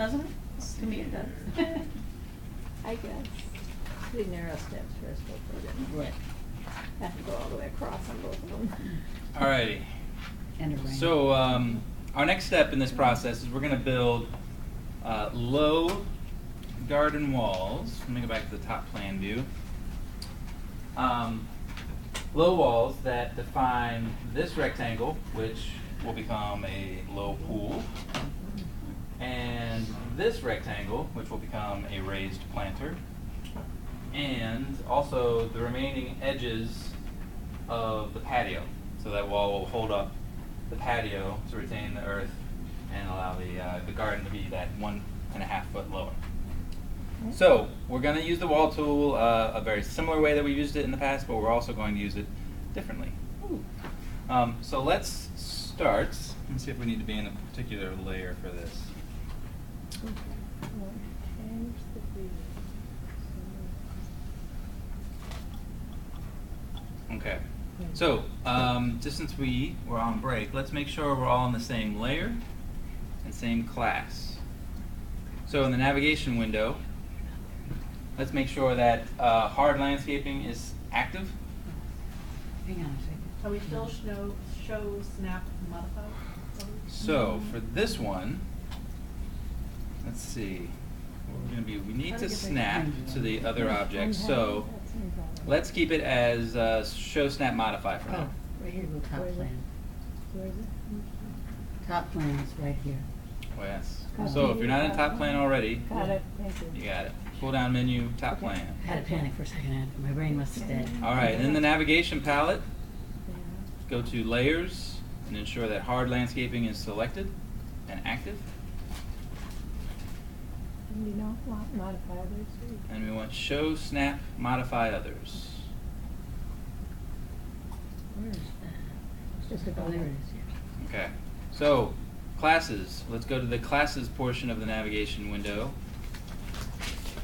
Doesn't it? To me it does. I guess. The narrow steps first before then. Right. Have to go all the way across on both of them. Alrighty. And a ring. So our next step in this process is we're going to build low garden walls. Let me go back to the top plan view. Low walls that define this rectangle, which will become a low pool, and this rectangle, which will become a raised planter, and also the remaining edges of the patio. So that wall will hold up the patio to retain the earth and allow the garden to be that 1.5 foot lower. So we're going to use the wall tool a very similar way that we used it in the past, but we're also going to use it differently. So let's start. Let me see if we need to be in a particular layer for this. Okay. So just since we were on break, let's make sure we're all in the same layer and same class. So in the navigation window, let's make sure that hard landscaping is active. Hang on a second. Are we still show snap modify? So for this one, let's see. What we're going to be, we need to snap to the other object. So let's keep it as show snap modify for now. Oh, right here, go top Where is it? plan. Where is it? Top plan is right here. Oh, yes. Got So it. if you're not in top plan already, Got it, thank you. you got it. Pull down menu, top Okay. plan. I had to panic for a second. My brain must have dead. All right, and in the navigation palette, Yeah. go to layers and ensure that hard landscaping is selected and active. And we don't want modify others. And we want show snap modify others. Where is that? It's just Oh, about there it is. Yeah. Okay, so classes. Let's go to the classes portion of the navigation window.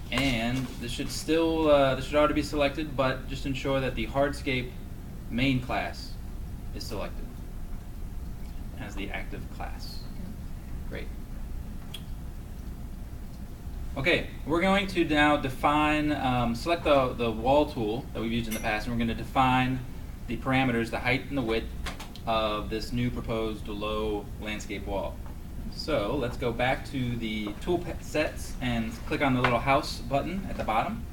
And this should still, this should already be selected, but just ensure that the hardscape main class is selected as the active class. Great. Okay, we're going to now define, select the wall tool that we've used in the past, and we're going to define the parameters, the height and the width of this new proposed low landscape wall. So let's go back to the tool sets and click on the little house button at the bottom.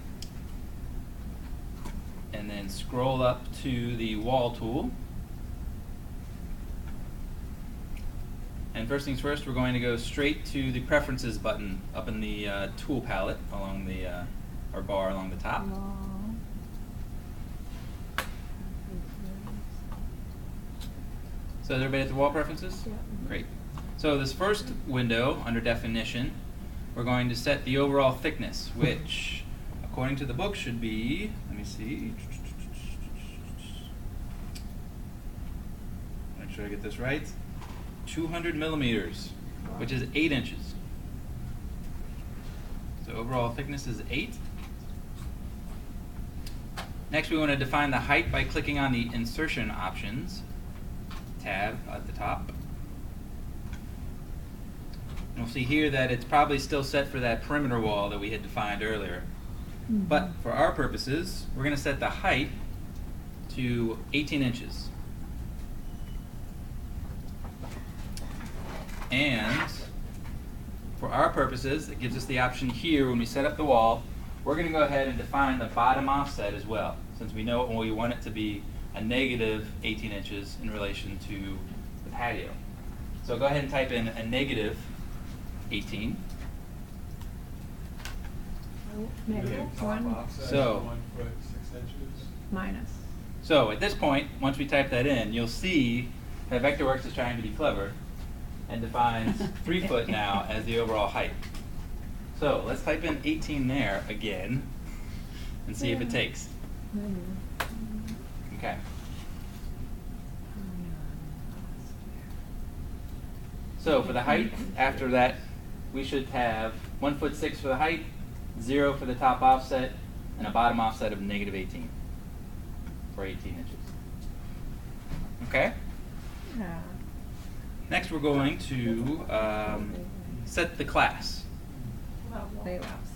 And then scroll up to the wall tool. And first things first, we're going to go straight to the preferences button up in the tool palette along the, or bar along the top. Long. So is everybody at the wall preferences? Yeah. Great. So this first window under definition, we're going to set the overall thickness, which according to the book should be, let me see. Make sure I get this right. 200 millimeters, which is 8 inches. So overall thickness is 8. Next we want to define the height by clicking on the insertion options tab at the top. And we'll see here that it's probably still set for that perimeter wall that we had defined earlier. But for our purposes, we're going to set the height to 18 inches. And for our purposes, it gives us the option here when we set up the wall, we're going to go ahead and define the bottom offset as well, since we know we want it to be a negative 18 inches in relation to the patio. So go ahead and type in a negative 18. Negative one So, 1 foot 6 inches. minus. so at this point, once we type that in, you'll see that Vectorworks is trying to be clever and defines 3 foot now as the overall height. So let's type in 18 there again and see if it takes. Okay. So for the height, after that, we should have 1 foot 6 for the height, 0 for the top offset, and a bottom offset of negative 18 for 18 inches. Okay? Next we're going to set the class. about wall Wait. caps?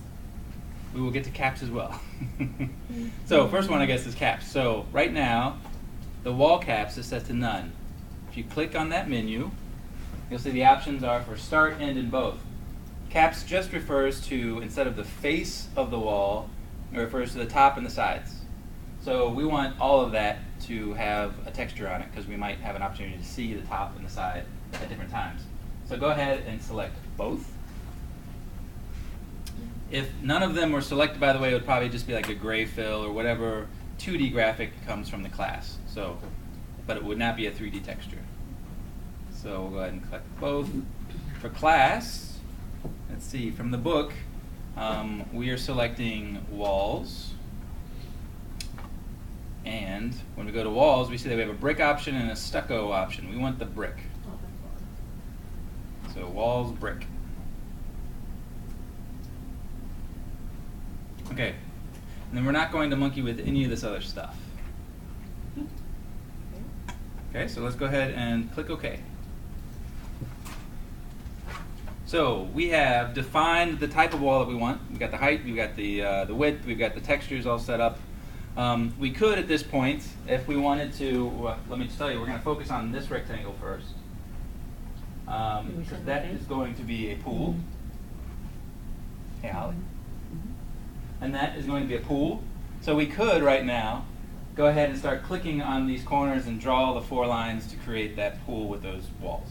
We will get to caps as well. So first one I guess is caps. So right now, the wall caps is set to none. If you click on that menu, you'll see the options are for start, end, and both. Caps just refers to, instead of the face of the wall, it refers to the top and the sides. So we want all of that to have a texture on it because we might have an opportunity to see the top and the side at different times. So go ahead and select both. If none of them were selected, by the way, it would probably just be like a gray fill or whatever 2D graphic comes from the class. So, but it would not be a 3D texture. So we'll go ahead and click both. For class, let's see, from the book, we are selecting walls. And when we go to walls, we see that we have a brick option and a stucco option. We want the brick. So walls, brick. Okay, and then we're not going to monkey with any of this other stuff. Okay, so let's go ahead and click OK. So we have defined the type of wall that we want. We've got the height, we've got the width, we've got the textures all set up. We could at this point, if we wanted to, let me just tell you, we're going to focus on this rectangle first. Because that is going to be a pool. Hey, Holly. And that is going to be a pool. So we could right now go ahead and start clicking on these corners and draw the 4 lines to create that pool with those walls.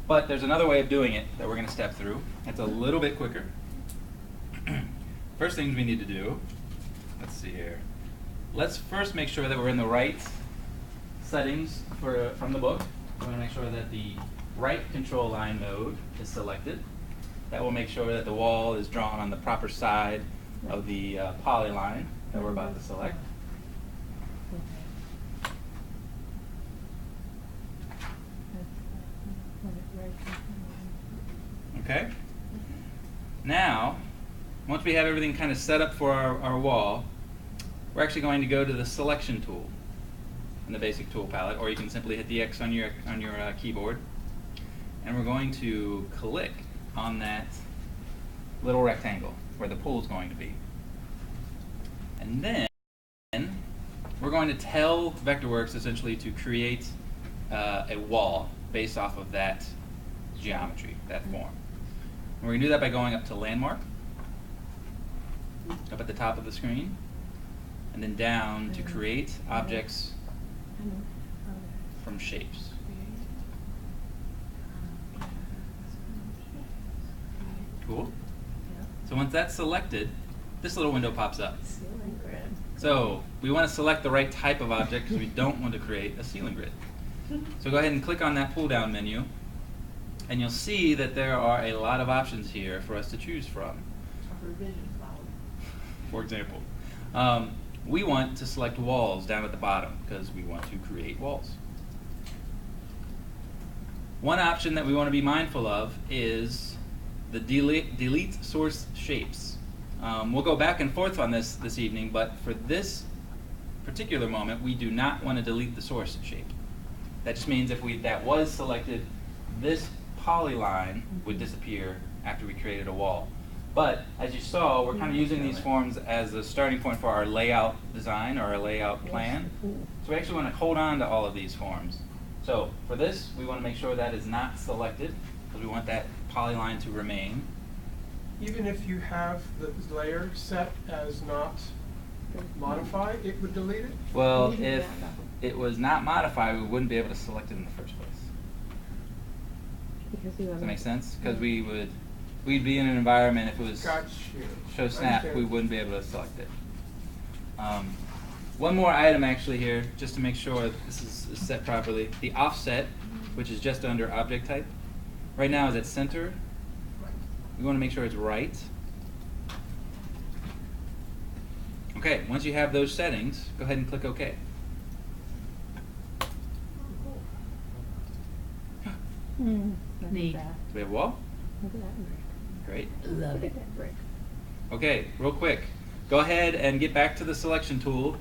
But there's another way of doing it that we're going to step through. It's a little bit quicker. First things we need to do, let's see here. Let's first make sure that we're in the right settings from the book. We're going to make sure that the right control line node is selected. That will make sure that the wall is drawn on the proper side of the polyline that we're about to select. Okay. Now, once we have everything kind of set up for our wall, we're actually going to go to the selection tool in the basic tool palette, or you can simply hit the X on your keyboard, and we're going to click on that little rectangle where the pool is going to be. And then we're going to tell Vectorworks essentially to create a wall based off of that geometry, that form. And we're going to do that by going up to Landmark, up at the top of the screen, and then down to Create Objects from Shapes. Cool. So once that's selected, this little window pops up. Ceiling grid. So we want to select the right type of object because we don't want to create a ceiling grid. So go ahead and click on that pull down menu, and you'll see that there are a lot of options here for us to choose from. A revision cloud. For example, we want to select walls down at the bottom because we want to create walls. One option that we want to be mindful of is the delete source shapes. We'll go back and forth on this evening, but for this particular moment, we do not want to delete the source shape. That just means if that was selected, this polyline would disappear after we created a wall. But as you saw, we're kind of using these forms as a starting point for our layout design or our layout plan. So we actually want to hold on to all of these forms. So for this, we want to make sure that is not selected because we want that polyline to remain. Even if you have the layer set as not modified, it would delete it? Well, if it was not modified, we wouldn't be able to select it in the first place. Does that make sense? Because we'd be in an environment, if it was Got you. show snap, we wouldn't be able to select it. One more item actually here, just to make sure this is set properly. The offset, which is just under object type, right now is at center. We want to make sure it's right. Okay, once you have those settings, go ahead and click OK. Neat. Do we have a wall? Look at that brick. Great. Love Look it. at that brick. Okay, real quick. Go ahead and get back to the selection tool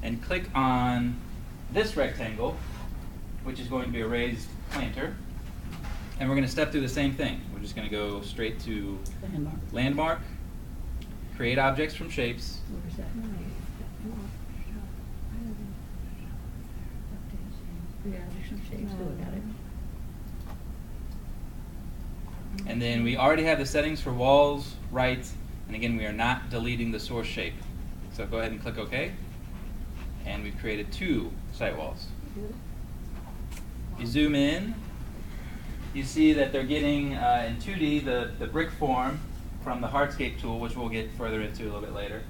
and click on this rectangle, which is going to be a raised planter. And we're going to step through the same thing. We're just going to go straight to landmark, create objects from shapes. Where's that? Yeah, there's some shapes to look at it. And then we already have the settings for walls, right, and again, we are not deleting the source shape. So go ahead and click OK. And we've created 2 site walls. If you zoom in, you see that they're getting, in 2D, the brick form from the hardscape tool, which we'll get further into a little bit later.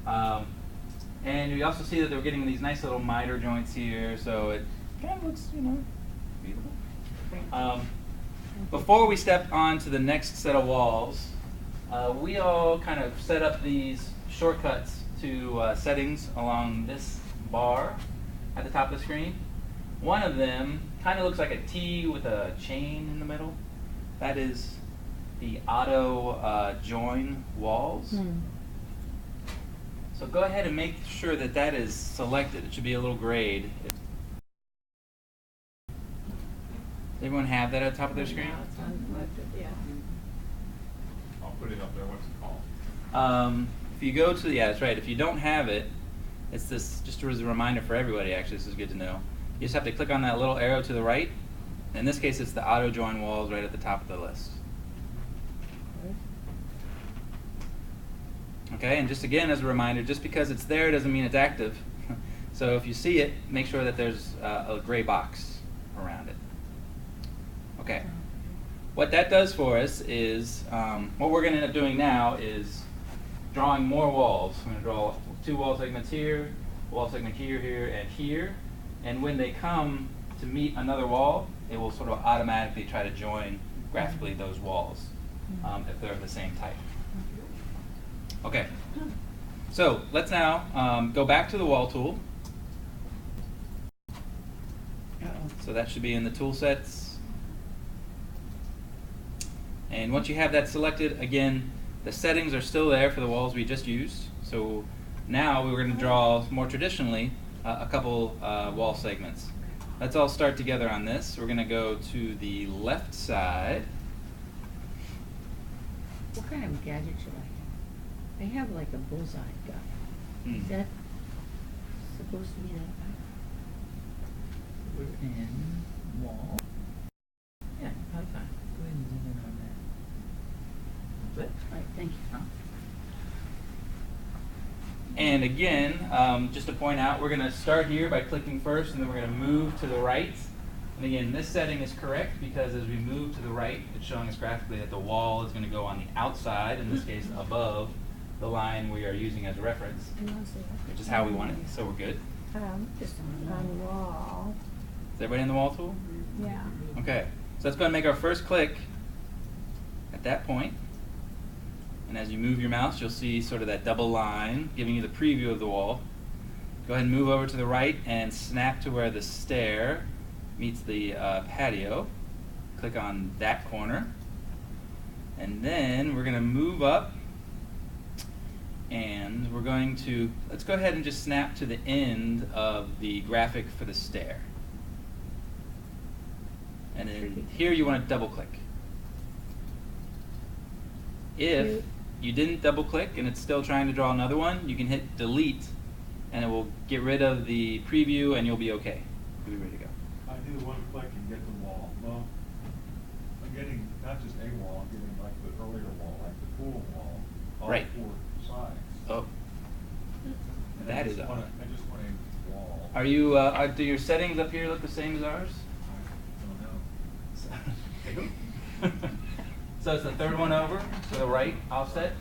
And you also see that they're getting these nice little miter joints here, so it kind of looks, beautiful. Before we step on to the next set of walls, we all kind of set up these shortcuts to settings along this bar at the top of the screen. One of them kind of looks like a T with a chain in the middle. That is the auto join walls. So go ahead and make sure that that is selected. It should be a little grayed. Does everyone have that at the top of their screen? It's unselected, yeah. I'll put it up there. What's it called? If you go to, yeah, that's right. If you don't have it, it's this, just as a reminder for everybody, actually, this is good to know. You just have to click on that little arrow to the right. In this case, it's the auto join walls right at the top of the list. Okay, and just again as a reminder, just because it's there doesn't mean it's active. So if you see it, make sure that there's a gray box around it. Okay. What that does for us is, what we're going to end up doing now is drawing more walls. I'm going to draw 2 wall segments here, wall segment here, here, and here. And when they come to meet another wall, it will sort of automatically try to join graphically those walls if they're of the same type. Okay. So let's now go back to the wall tool. So that should be in the tool sets. And once you have that selected, again, the settings are still there for the walls we just used. So now we're going to draw more traditionally a couple wall segments. Let's all start together on this. We're going to go to the left side. What kind of gadget should I have? I have like a bullseye guy. Is that supposed to be that high? We're in wall. Yeah, okay. Go ahead and zoom in on that. That's it. All right, thank you. And again, just to point out, we're going to start here by clicking first, and then we're going to move to the right. And again, this setting is correct because as we move to the right, it's showing us graphically that the wall is going to go on the outside, in this case above the line we are using as a reference, which is how we want it, so we're good. Just on the wall. Is everybody in the wall tool? Yeah. Okay, so let's go ahead and make our first click at that point. And as you move your mouse, you'll see sort of that double line giving you the preview of the wall. Go ahead and move over to the right and snap to where the stair meets the patio. Click on that corner. And then we're going to move up, and we're going to, let's go ahead and just snap to the end of the graphic for the stair. And then here you want to double click. If you didn't double click and it's still trying to draw another one, you can hit delete and it will get rid of the preview and you'll be okay. You'll be ready to go. I do one click and get the wall. Well, I'm getting not just a wall, I'm getting like the earlier wall, like the pool wall, all Right. 4 sides. Oh, And that I is just odd. I just want a wall. Are you, do your settings up here look the same as ours? I don't know. So it's the third one over to the right offset.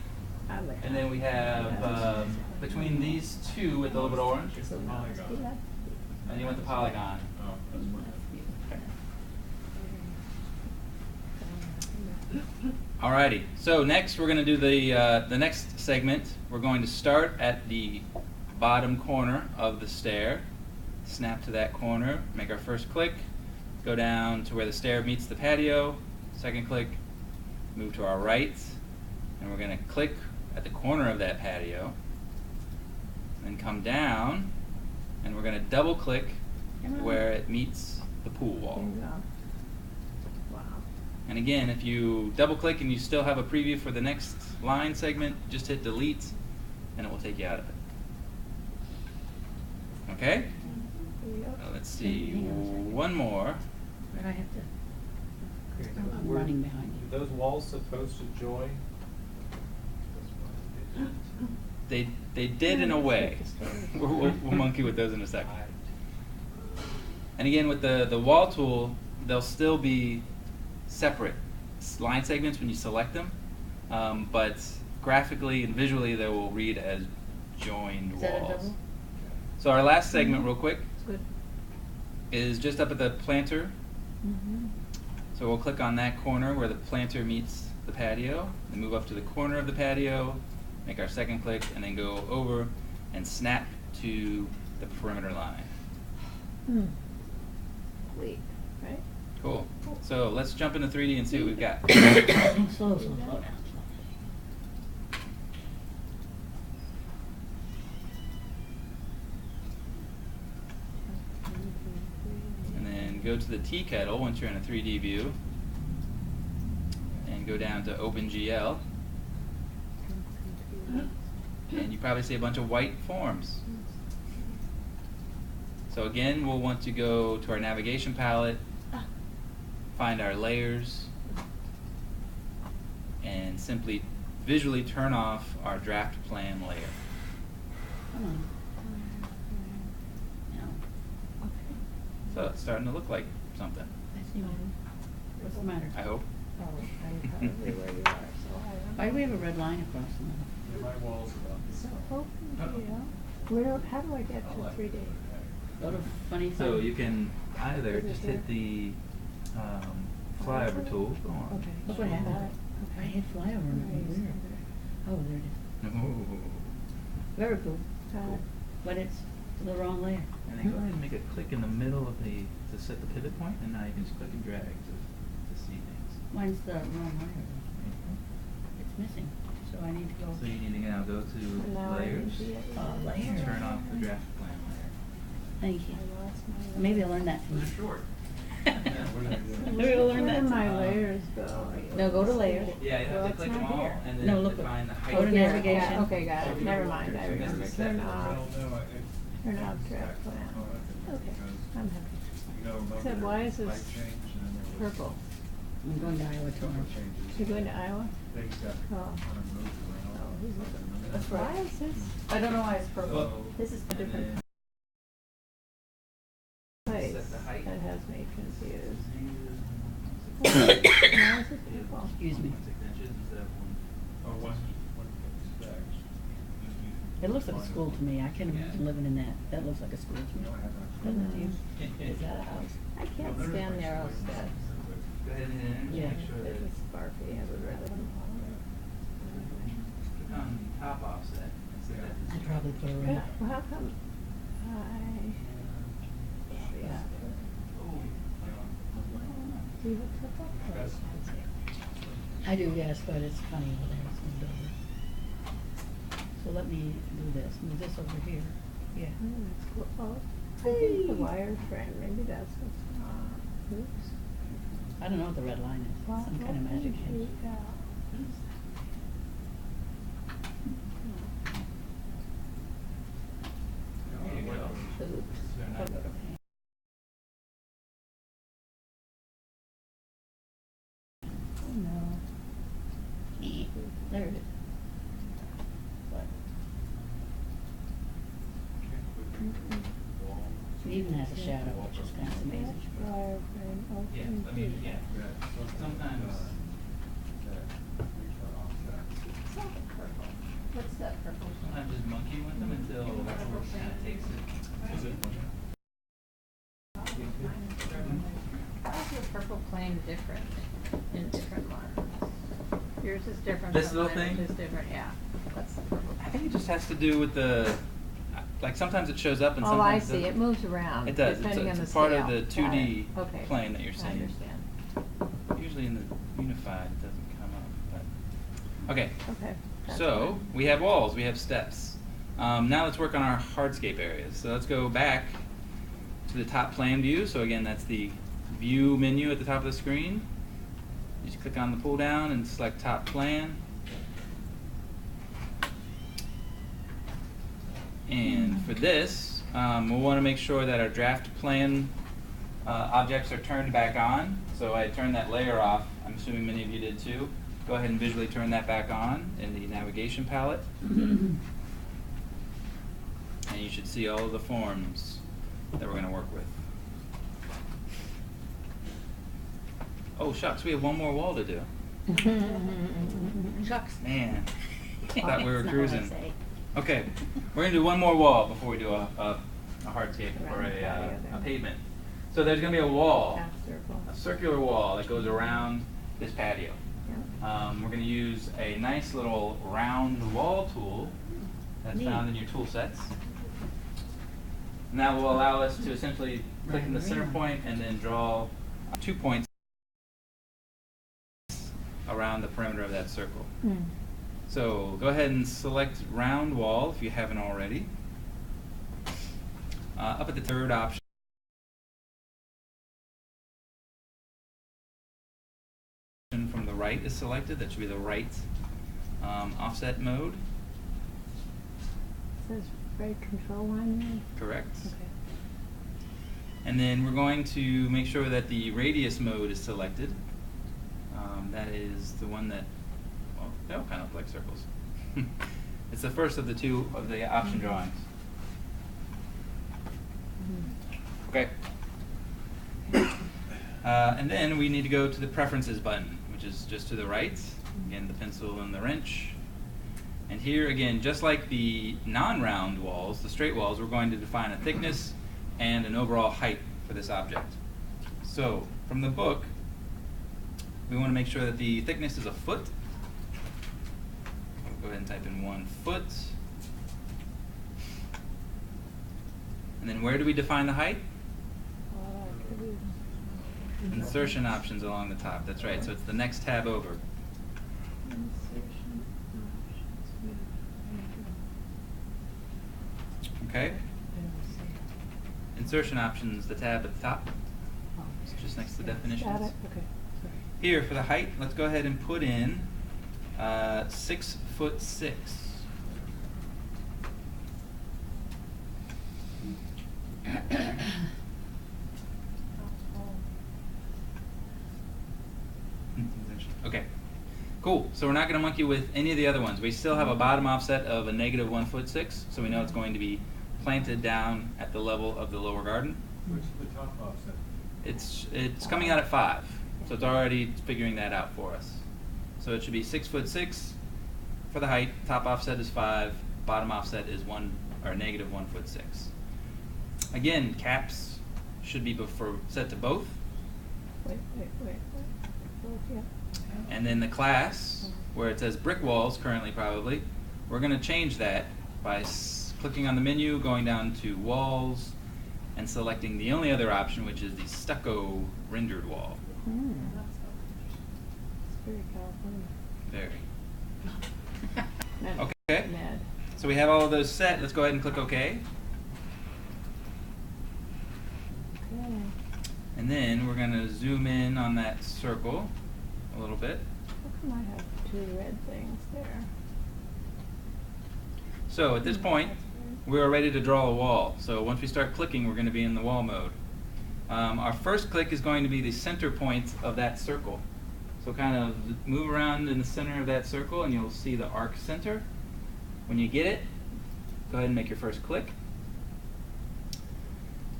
And then we have between these two with a little bit of orange. It's the polygon. And you want the polygon. Oh, that's what Alrighty, so next we're going to do the next segment. We're going to start at the bottom corner of the stair, snap to that corner, make our first click, go down to where the stair meets the patio, second click, move to our right, and we're going to click at the corner of that patio, then come down, and we're going to double click where it meets the pool wall. Wow. And again, if you double click and you still have a preview for the next line segment, just hit delete and it will take you out of it. Okay? Let's see, Hang on a second. one more. But I have to, Okay, so I'm we're- running behind you. Are those walls supposed to join? They did in a way. We'll monkey with those in a second. And again, with the wall tool, they'll still be separate line segments when you select them, but graphically and visually they will read as joined Is that a walls. double? So our last segment, real quick, It's good. is just up at the planter. Mm-hmm. So we'll click on that corner where the planter meets the patio, and move up to the corner of the patio, make our second click, and then go over and snap to the perimeter line. Wait, right? Cool. So let's jump into 3D and see what we've got. Slow down. And then go to the tea kettle once you're in a 3D view. And go down to OpenGL. And you probably see a bunch of white forms. So again, we'll want to go to our navigation palette, find our layers, and simply visually turn off our draft plan layer. Come on. No. So it's starting to look like something, I see one. What's the matter? I hope. Oh, I'm probably where you are, so I don't know. Why do we have a red line across the middle? Yeah, my walls are about this. So open, where, how do I get to 3D? Go to funny So thing. you can either Is it just here? hit the flyover tool. Go on. Okay. Look what happened. Okay. I hit flyover and it went weird. Oh, there it is. Ooh. Very cool. Got it. But it's the wrong layer. And then go ahead and make a click in the middle of to set the pivot point, and now you can just click and drag to see things. Mine's the wrong layer. It's missing. So I need to go. So you need to now go to Now I layers, can see it. Layer. turn off the draft plan layer. Thank you. I lost my Maybe I'll learn that Those are tonight. short. Yeah, what did I do? Maybe we'll learn Where that did my tonight. layers go? No, go to layers. Yeah, you have Well, to it's click not them all, here. and then No, look, define the height. go to Here, navigation. yeah, okay, got it, never mind, I So this remember, is turn separate. off, No, turn off draft plan. Okay, I'm happy. You know, remember Except why is there was this light change and then there was purple? I'm going to Iowa a couple tomorrow. of changes. You going to Iowa? Things got Oh. kind of moved around. Oh, who's it? That's Why is this? I don't know why it's purple. So- This is a and different then place. set the height. That has me confused. Why Why is it purple? Excuse me. 6 inches instead of Oh, one. one specs. It looks like a school to me. I can't imagine living in that. That looks like a school to You me. know, I have a- Doesn't it you? Is that a house? I can't stand narrow steps. Go ahead and Yeah. make sure that It's sparky, I would rather. click on top offset instead of I'd probably put a Yeah, ring. well, how come? Yeah. Do you have purple? That's- I do, yes, but it's funny over there. It's moved over. So let me do this. Move this over here. Yeah. Oh, that's cool. Oh, I think the wire frame, maybe that's what's wrong. Oops. I don't know what the red line is. Some kind of magic thing. Yeah. There you go. Oops. They're not- Oh, no. There it is. But it even has a shadow, which is kind of amazing. Wire frame, oh, Yeah, thank I mean, you. yeah. Sometimes. What's that purple? Sometimes just monkey with them until Vectorworks kind of takes it. Is it? How is your purple plane different in different ones? Yours is different This from little mine, thing? which is different, yeah. What's the purple? I think it just has to do with the, like sometimes it shows up and Oh, I sometimes see, it moves around. It does. It's depending a- on the it's part of scale. the Got 2D it. Okay. plane that you're I seeing. understand. Usually in the unified it doesn't come up, but okay. Okay. that's So fine. we have walls, we have steps. Now let's work on our hardscape areas. So let's go back to the top plan view. So again, that's the view menu at the top of the screen. You just click on the pull down and select top plan. And for this, we'll want to make sure that our draft plan objects are turned back on. So I turned that layer off. I'm assuming many of you did too. Go ahead and visually turn that back on in the navigation palette. And you should see all of the forms that we're going to work with. Oh shucks, we have one more wall to do. Shucks. Man, I thought we were That's not what I cruising. say. Okay, we're going to do one more wall before we do a hardscape or Around the patio a there. pavement. So there's going to be a wall, Half circle. a circular wall that goes around this patio. Yeah. We're going to use a nice little round wall tool that's Neat. found in your tool sets. And that will allow us to essentially click in the center point and then draw 2 points around the perimeter of that circle. Mm. So go ahead and select round wall if you haven't already. Up at the third option, from the right is selected. That should be the right offset mode. Says right control line there? Correct. Okay. And then we're going to make sure that the radius mode is selected. That is the one that, well, they all kind of look like circles. It's the first of the two of the option drawings. Okay. And then we need to go to the preferences button, which is just to the right. Again, the pencil and the wrench. And here again, just like the non-round walls, the straight walls, we're going to define a thickness and an overall height for this object. So from the book, we want to make sure that the thickness is a foot. Go ahead and type in 1 foot. And then where do we define the height? Insertion options along the top. That's right. So it's the next tab over. Insertion options. Okay? I don't see it. Insertion options, the tab at the top. Oh, It's just next to Got definitions. it? Okay. sorry. Here for the height, let's go ahead and put in 6'6". Okay, cool. So we're not going to monkey with any of the other ones. We still have a bottom offset of a -1'6", so we know it's going to be planted down at the level of the lower garden. Which is the top offset? It's coming out at 5, so it's already figuring that out for us. So it should be 6'6" for the height. Top offset is 5. Bottom offset is -1'6". Again, caps should be set to both. Wait. Both, yeah. And then the class, where it says brick walls currently probably, we're going to change that by clicking on the menu, going down to walls, and selecting the only other option, which is the stucco rendered wall. Hmm. It's very California. Very. Mad. Okay. Mad. So we have all of those set. Let's go ahead and click OK. Okay. And then we're going to zoom in on that circle a little bit. How come I have 2 red things there? So at this point, we are ready to draw a wall. So once we start clicking, we're going to be in the wall mode. Our first click is going to be the center point of that circle. So kind of move around in the center of that circle and you'll see the arc center. When you get it, go ahead and make your first click.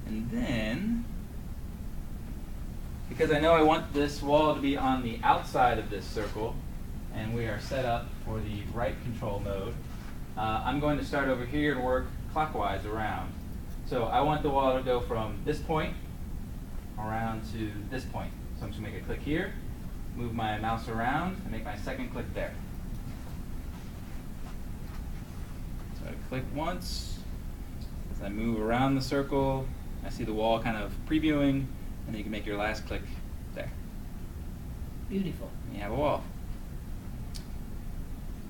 And then, because I know I want this wall to be on the outside of this circle, and we are set up for the right control mode, I'm going to start over here and work clockwise around. So I want the wall to go from this point around to this point. So I'm just going to make a click here, move my mouse around, and make my second click there. So I click once. As I move around the circle, I see the wall kind of previewing, and then you can make your last click there. Beautiful. And you have a wall.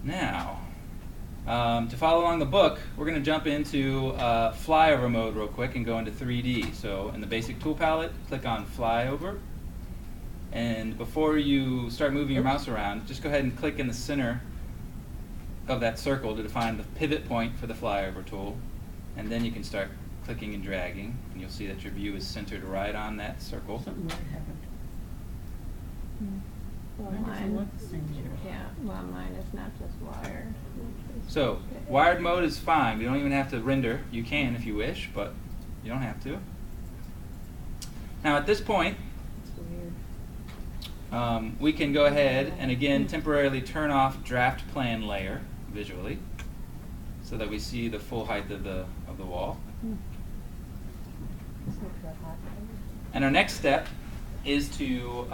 Now, to follow along the book, we're going to jump into flyover mode real quick and go into 3D. So in the basic tool palette, click on flyover. And before you start moving your mouse around, just go ahead and click in the center of that circle to define the pivot point for the flyover tool. And then you can start clicking and dragging, and you'll see that your view is centered right on that circle. Something weird happened. Well, Mine doesn't mine, look the same as yours. yeah, well, mine is not just wired. It's So, wired mode is fine. We don't even have to render. You can if you wish, but you don't have to. Now at this point, weird. we can go ahead and again temporarily turn off draft plan layer visually so that we see the full height of the wall. This looks like hot. And our next step is to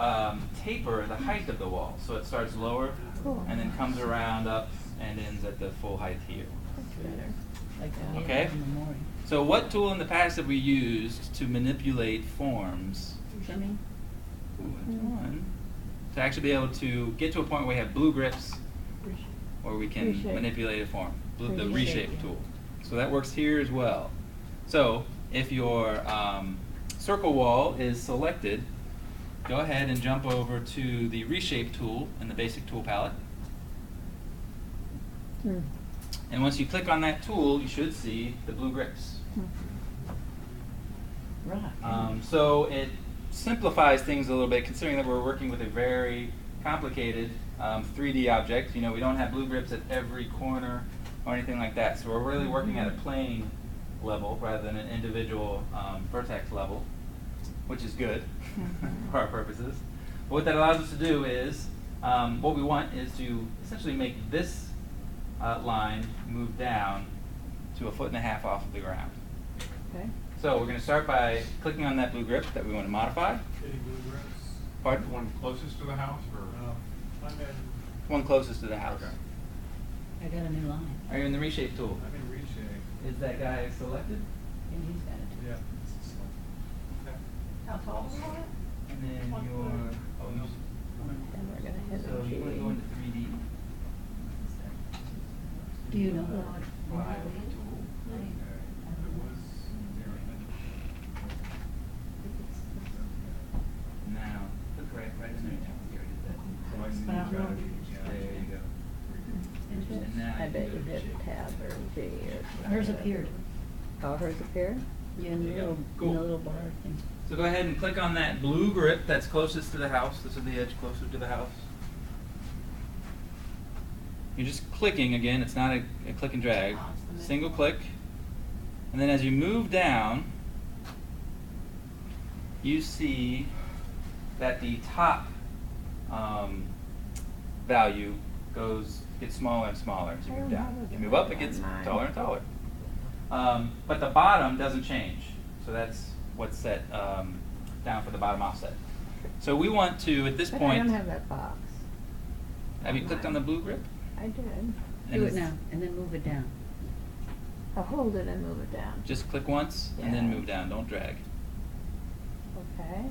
taper the height of the wall. So it starts lower Cool. and then comes around up and ends at the full height here. That's better. Like the Okay. in the morning. So what tool in the past have we used to manipulate forms? Trimming? Ooh, that's one. To actually be able to get to a point where we have blue grips where we can Reshape. manipulate a form. The Reshape, reshape yeah. tool. So that works here as well. So if your circle wall is selected, go ahead and jump over to the reshape tool in the basic tool palette. Hmm. And once you click on that tool, you should see the blue grips. Right. So it simplifies things a little bit, considering that we're working with a very complicated 3D object. You know, we don't have blue grips at every corner or anything like that. So we're really working at a plane level rather than an individual vertex level, which is good for our purposes. But what that allows us to do is, what we want is to essentially make this line move down to 1.5 foot off of the ground. Okay. So we're going to start by clicking on that blue grip that we want to modify. Any blue grips? Pardon? The one closest to the house, or? I'm in, One closest to the house. Okay. I got a new line. Are you in the reshape tool? I'm in reshape. Is that guy selected? And he's got it. Yeah. How tall is it? And then your, oh, you, And we're gonna hit so a you want to go into 3D. Do you know the Flyover tool. It was Now, look right in there. You already did that. So I see But I don't know. There you go. And now I you bet can you go to did reshape. tab or V or something. Hers appeared. Oh, hers appeared? Yeah, in the There you go. little, Cool. in the little bar thing. So go ahead and click on that blue grip that's closest to the house. This is the edge closer to the house. You're just clicking again. It's not a click and drag. Single click. And then as you move down, you see that the top value gets smaller and smaller as you move down. As you move up, it gets taller and taller. But the bottom doesn't change. So that's what's set down for the bottom offset. So we want to, at this But I point, don't have that box. have you clicked on the blue grip? I did. And Do it it's- now, and then move it down. I'll hold it and move it down. Just click once and then Yeah. move down. Don't drag. Okay.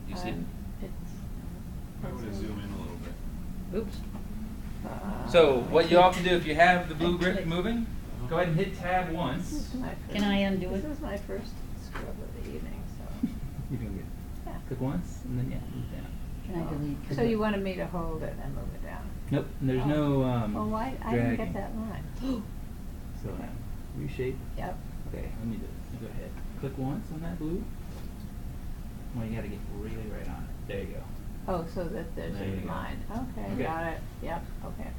You see? It's. I would zoom in a little bit. Oops. So what you often do if you have the blue grip Click. moving, go ahead and hit tab This once. is my first. Can I undo it? This is my first scrub of the evening, so. You can get Yeah. click once and then move down. Can I delete? 'cause So you it- wanted me to hold it and move it down? Nope. There's Oh. no Well, why, I didn't dragging. get that line. So reshape. Yep. Okay, let me do it. Go ahead. Click once on that blue. Well, you got to get really right on it. There you go. Oh, so that there's There you a go. line. Okay, Okay. got it. Yep, okay.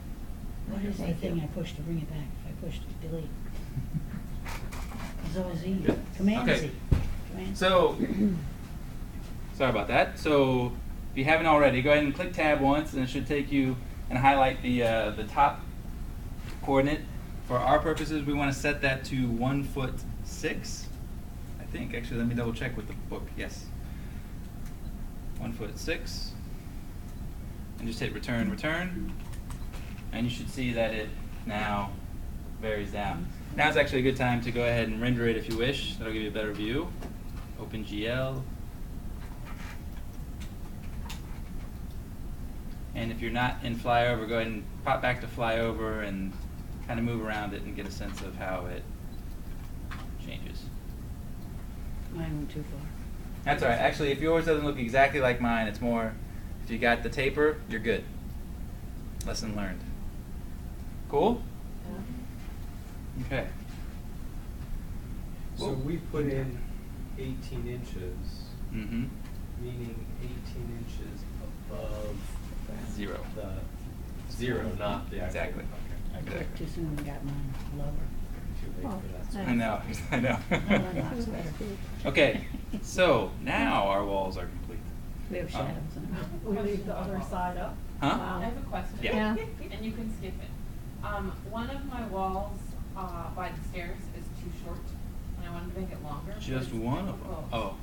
What is the Thank thing you. I pushed to bring it back? If I pushed delete. It's always Z. Good. Command Okay. Z. Command. So, sorry about that. So, if you haven't already, go ahead and click tab once, and it should take you and highlight the top coordinate. For our purposes, we want to set that to 1'6". I think actually, let me double check with the book. Yes, 1'6", and just hit return, return, and you should see that it now varies down. Now is actually a good time to go ahead and render it if you wish. That'll give you a better view. OpenGL. And if you're not in flyover, go ahead and pop back to flyover and kind of move around it and get a sense of how it changes. Mine went too far. That's all right. Actually, if yours doesn't look exactly like mine, it's more If you got the taper, you're good. Lesson learned. Cool? Okay. So we put in 18 inches, Mm-hmm. meaning 18 inches above Zero. the zero, not the actual. Exactly. Okay. Exactly. Too soon, we got mine lower. Too late Oh, for that. I know. I know. Oh, that looks better. Okay. So now our walls are complete. We have shadows in it. We leave the other side up. Huh? I have a question. Yeah. And you can skip it. One of my walls, by the stairs is too short, and I wanted to make it longer. but Just it's one of them. difficult. Oh.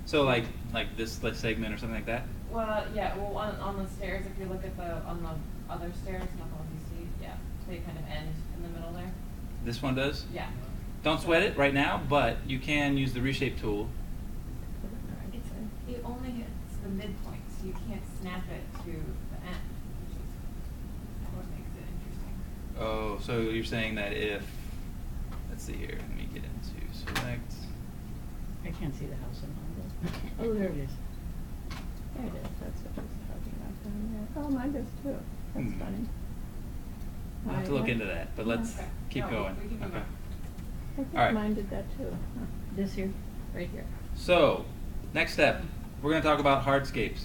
So like this segment or something like that? Well, yeah, well, on the stairs, if you look at on the other stairs, not the ones you see, yeah, they kind of end in the middle there. This one does? Yeah. Don't sweat it right now, but you can use the reshape tool. It only hits the midpoint, so you can't snap it to the end, which is what makes it interesting. Oh, so you're saying that if, let's see here, let me get into select. I can't see the house in all this. Oh, there it is. There it is, that's what she's talking about down there. Oh, mine does too. That's Hmm. funny. I'll have to look into that, but let's Okay. keep No, going. we can move Okay. on. I think All right. mine did that too. Huh. This here? Right here. So, next step, we're going to talk about hardscapes.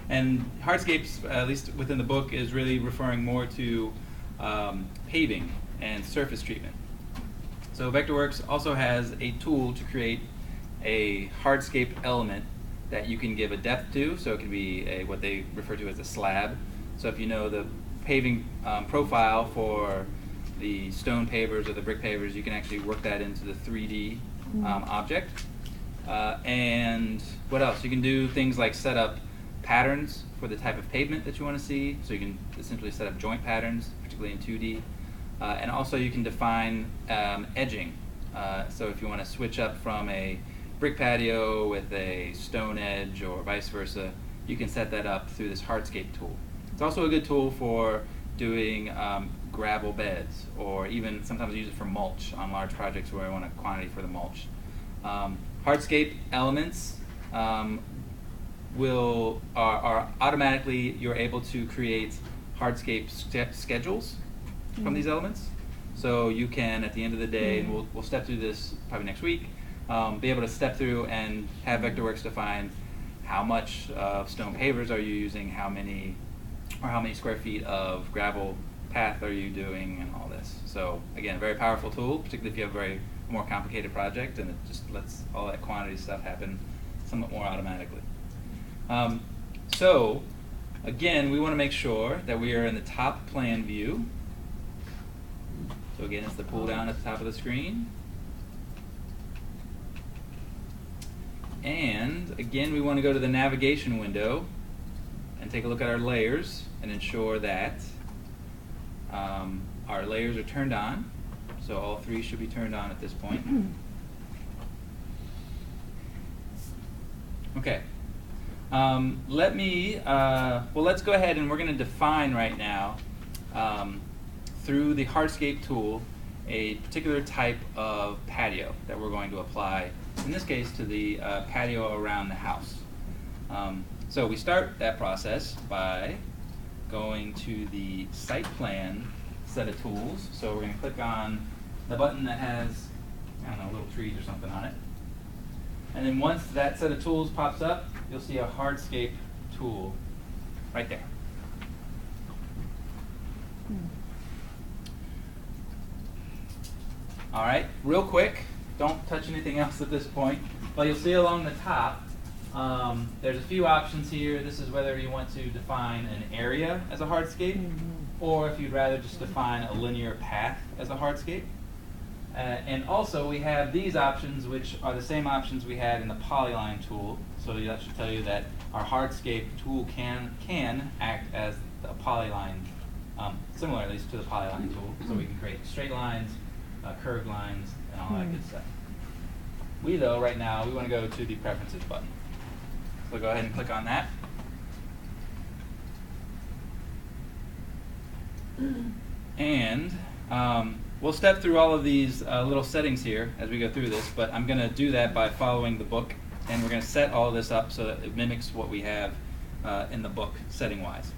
And hardscapes, at least within the book, is really referring more to paving and surface treatment. So Vectorworks also has a tool to create a hardscape element that you can give a depth to, so it can be what they refer to as a slab. So if you know the paving profile for the stone pavers or the brick pavers, you can actually work that into the 3D object. And what else? You can do things like set up patterns for the type of pavement that you want to see. So you can essentially set up joint patterns, particularly in 2D. And also you can define edging. So if you want to switch up from a brick patio with a stone edge or vice versa, you can set that up through this hardscape tool. It's also a good tool for doing gravel beds, or even sometimes I use it for mulch on large projects where I want a quantity for the mulch. Hardscape elements are automatically, you're able to create hardscape schedules from these elements. So you can, at the end of the day, and we'll step through this probably next week, be able to step through and have Vectorworks define how much of stone pavers are you using, how many square feet of gravel path are you doing, and all this. So again, a very powerful tool, particularly if you have a more complicated project, and it just lets all that quantity stuff happen somewhat more automatically. So again, we want to make sure that we are in the top plan view. So again, it's the pull down at the top of the screen. And again, we want to go to the navigation window and take a look at our layers and ensure that our layers are turned on. So all three should be turned on at this point. Okay. Let's go ahead and we're going to define right now through the hardscape tool a particular type of patio that we're going to apply, in this case, to the patio around the house. So we start that process by going to the site plan set of tools. So we're going to click on the button that has, I don't know, little trees or something on it. And then once that set of tools pops up, you'll see a hardscape tool right there. All right, real quick, don't touch anything else at this point, but you'll see along the top, there's a few options here. This is whether you want to define an area as a hardscape, or if you'd rather just define a linear path as a hardscape. And also we have these options, which are the same options we had in the polyline tool. So that should tell you that our hardscape tool can act as a polyline, similar at least to the polyline tool. So we can create straight lines, curved lines, and all that good stuff. We though, right now, we want to go to the preferences button. So go ahead and click on that. And we'll step through all of these little settings here as we go through this, but I'm going to do that by following the book, and we're going to set all this up so that it mimics what we have in the book setting-wise.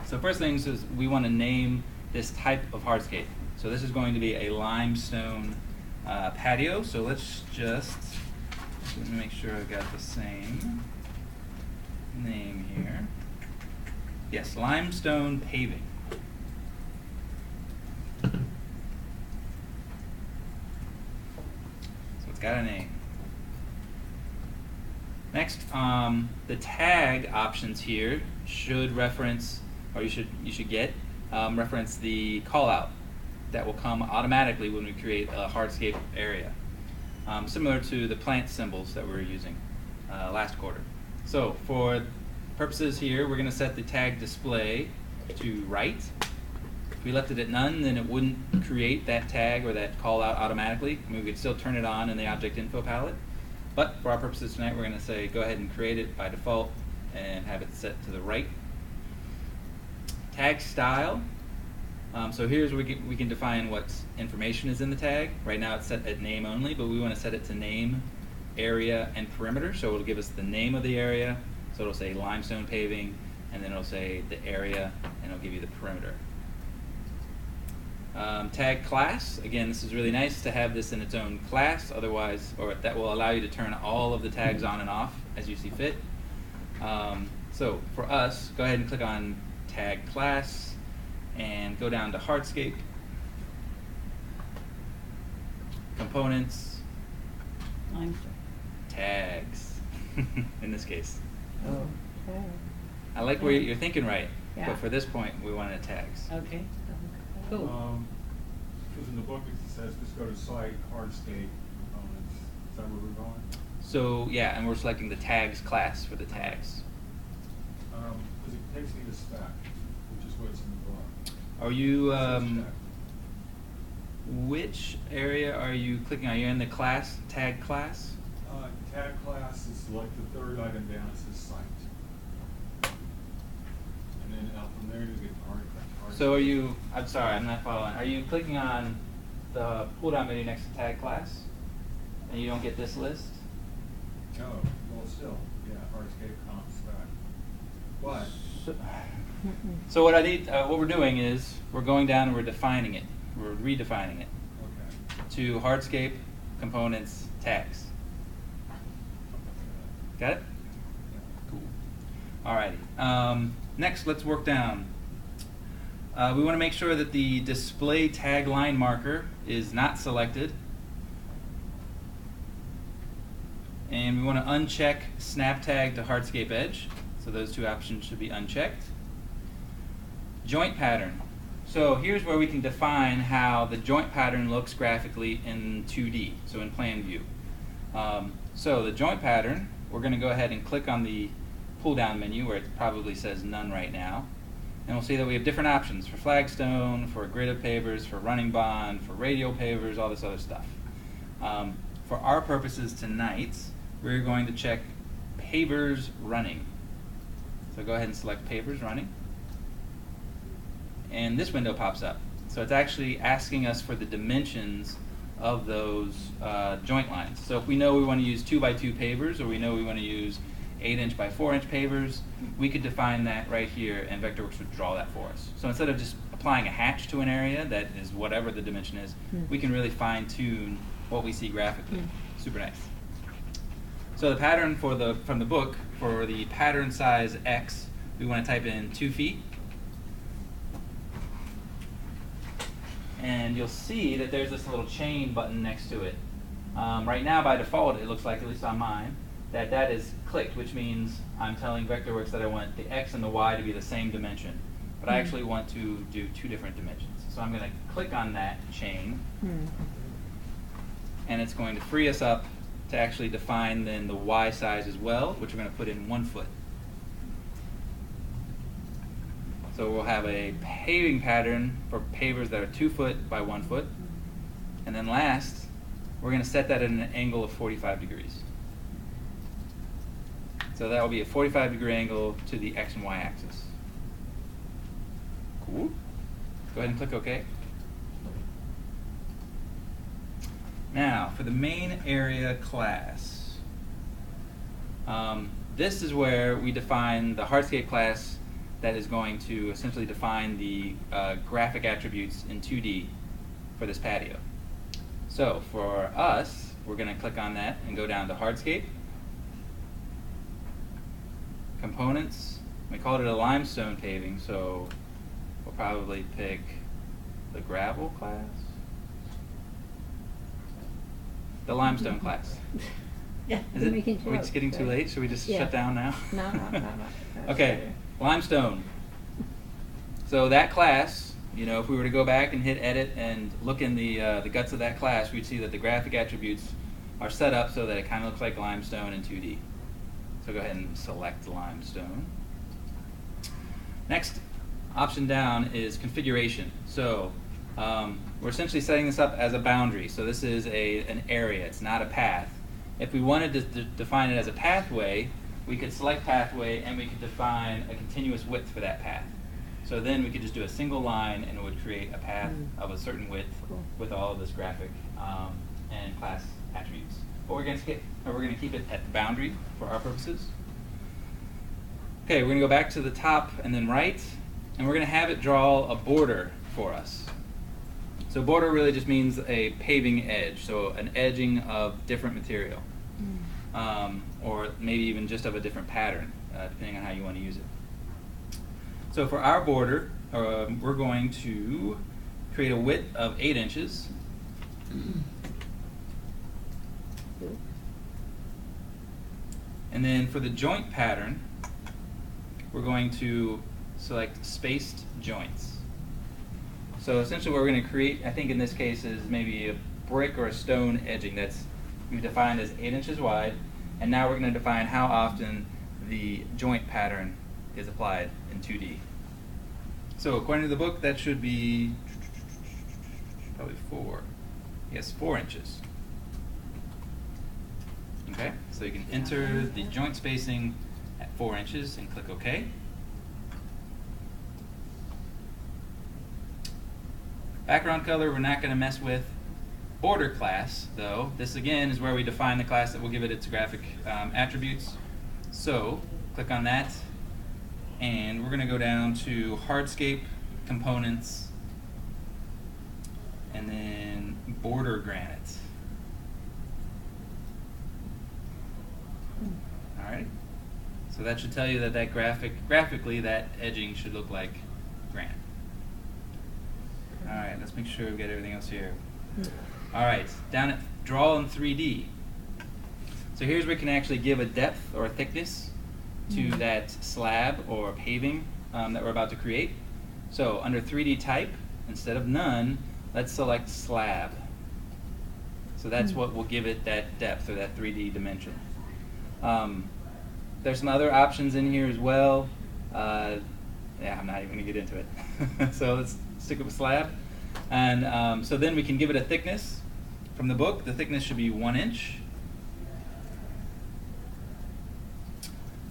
So first things is we want to name this type of hardscape. So this is going to be a limestone patio. So let's just let me make sure I've got the same name here. Yes, limestone paving. So it's got a name. Next, the tag options here should reference, or you should get reference the callout that will come automatically when we create a hardscape area, similar to the plant symbols that we were using last quarter. So for purposes here, we're going to set the tag display to right. If we left it at none, then it wouldn't create that tag or that callout automatically. I mean, we could still turn it on in the object info palette. But for our purposes tonight, we're going to say go ahead and create it by default and have it set to the right. Tag style. So here's where we can define what information is in the tag. Right now it's set at name only, but we want to set it to name, area, and perimeter. So it'll give us the name of the area. So it'll say limestone paving, and then it'll say the area, and it'll give you the perimeter. Tag class, again, this is really nice to have this in its own class, otherwise, or that will allow you to turn all of the tags on and off as you see fit. So for us, go ahead and click on tag class and go down to hardscape, components, Limestone. tags, in this case. Okay. I like where you're thinking right, Yeah. but for this point, we wanted tags. Okay, cool. Because in the book it says just go to site, hardscape components. Is that where we're going? So yeah, and we're selecting the tags class for the tags. Because it takes me to spec, which is what's in the book. Are you, It says check. which area are you clicking on? You're in the class, tag class? Tag class is like the third item down, it says site. And then out from there you get hard. So are you, I'm sorry, I'm not following. Are you clicking on the pull down menu next to tag class? And you don't get this list? Oh, well still, yeah, hardscape comp spec. But, So what I need, what we're doing is, we're going down and we're defining it. We're redefining it okay. to hardscape, components, tags. Got it? Cool. Alrighty. Next, let's work down. We want to make sure that the display tag line marker is not selected. And we want to uncheck snap tag to hardscape edge. So those two options should be unchecked. Joint pattern. So here's where we can define how the joint pattern looks graphically in 2D, so in plan view. So the joint pattern, we're going to go ahead and click on the pull down menu where it probably says none right now. And we'll see that we have different options for flagstone, for a grid of pavers, for running bond, for radial pavers, all this other stuff. For our purposes tonight, we're going to check pavers running. So go ahead and select pavers running. And this window pops up. So it's actually asking us for the dimensions of those joint lines. So if we know we want to use 2x2 pavers, or we know we want to use 8" by 4" pavers, we could define that right here, and Vectorworks would draw that for us. So instead of just applying a hatch to an area that is whatever the dimension is, we can really fine-tune what we see graphically. Super nice. So the pattern for from the book, for the pattern size X, we want to type in 2 feet. And you'll see that there's this little chain button next to it. Right now, by default, it looks like, at least on mine, that is clicked, which means I'm telling Vectorworks that I want the X and the Y to be the same dimension. But I actually want to do 2 different dimensions. So I'm going to click on that chain, and it's going to free us up to actually define then the Y size as well, which we're going to put in 1 foot. So we'll have a paving pattern for pavers that are 2 foot by 1 foot. And then last, we're going to set that at an angle of 45 degrees. So that will be a 45-degree angle to the X and Y axis. Cool. Go ahead and click OK. Now, for the main area class, this is where we define the hardscape class that is going to essentially define the graphic attributes in 2D for this patio. So for us, we're going to click on that and go down to hardscape, components. We called it a limestone paving, so we'll probably pick the gravel class, the limestone class. Yeah, Is You're it? making Are we just jokes, getting too right? late? Should we just Yeah. shut down now? No, no. Okay, limestone. So that class, you know, if we were to go back and hit edit and look in the guts of that class, we'd see that the graphic attributes are set up so that it kind of looks like limestone in 2D. So go ahead and select limestone. Next option down is configuration. So we're essentially setting this up as a boundary. So this is an area, it's not a path. If we wanted to define it as a pathway, we could select pathway and we could define a continuous width for that path. So then we could just do a single line and it would create a path of a certain width with all of this graphic and class attributes. But we're going to keep it at the boundary for our purposes. Okay, we're going to go back to the top and then right, and we're going to have it draw a border for us. So border really just means a paving edge, so an edging of different material, or maybe even just of a different pattern, depending on how you want to use it. So for our border, we're going to create a width of 8 inches. And then for the joint pattern, we're going to select spaced joints. So essentially what we're going to create, I think in this case, is maybe a brick or a stone edging that's defined as 8 inches wide. And now we're going to define how often the joint pattern is applied in 2D. So according to the book, that should be probably 4 inches. Okay, so you can enter the joint spacing at 4 inches and click OK. Background color we're not going to mess with. Border class, though, this again is where we define the class that will give it its graphic attributes. So click on that, and we're going to go down to hardscape, components, and then border granite. Alright, so that should tell you that graphically that edging should look like granite. Alright, let's make sure we get everything else here. Alright, down at draw in 3D. So here's where we can actually give a depth or a thickness to that slab or paving that we're about to create. So under 3D type, instead of none, let's select slab. So that's what will give it that depth or that 3D dimension. There's some other options in here as well. Yeah, I'm not even going to get into it. So let's stick with slab. And so then we can give it a thickness. From the book, the thickness should be 1 inch.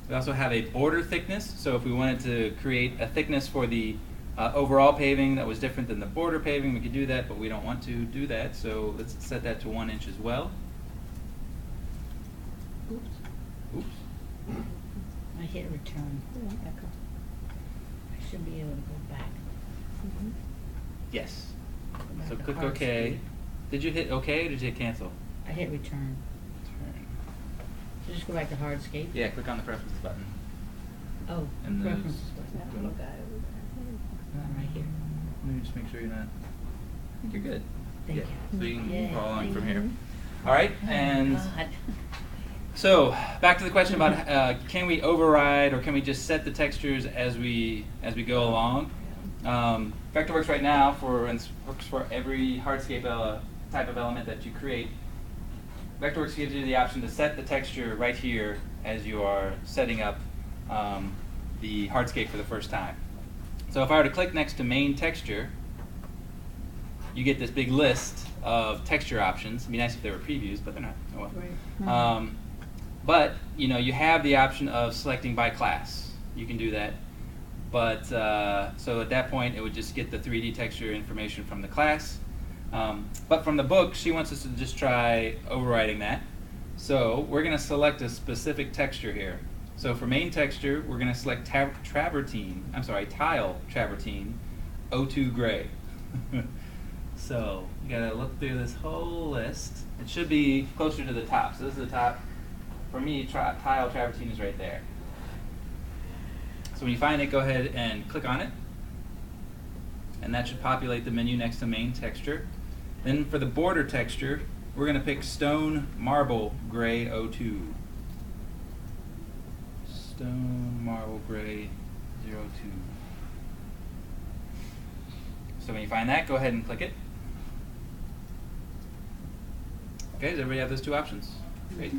We also have a border thickness. So if we wanted to create a thickness for the overall paving that was different than the border paving, we could do that, but we don't want to do that. So let's set that to 1 inch as well. Oops. I hit return. I should be able to go back. Yes. Go back So to click hardscape. OK. Did you hit OK or did you hit cancel? I hit return. So just go back to hardscape. Yeah, click on the preferences button. Oh, And those- preferences button. Right here. Let me just make sure you're not. I think you're good. Thank yeah. you. So you can Yay, follow along thank from you. here. All right, Oh, and God. so back to the question about can we override or can we just set the textures as we go along? Vectorworks right now works for every hardscape type of element that you create. Vectorworks gives you the option to set the texture right here as you are setting up the hardscape for the first time. So if I were to click next to main texture, you get this big list of texture options. It'd be nice if they were previews, but they're not. Oh well. Right. But you know, you have the option of selecting by class. You can do that. But so at that point, it would just get the 3D texture information from the class. But from the book, she wants us to just try overriding that. So we're going to select a specific texture here. So for main texture, we're going to select tile travertine 02 gray. So you got to look through this whole list. It should be closer to the top. So this is the top. For me, tile travertine is right there. So when you find it, go ahead and click on it. And that should populate the menu next to main texture. Then for the border texture, we're going to pick Stone Marble Gray 02. Stone Marble Gray 02. So when you find that, go ahead and click it. Okay, does everybody have those two options? Great.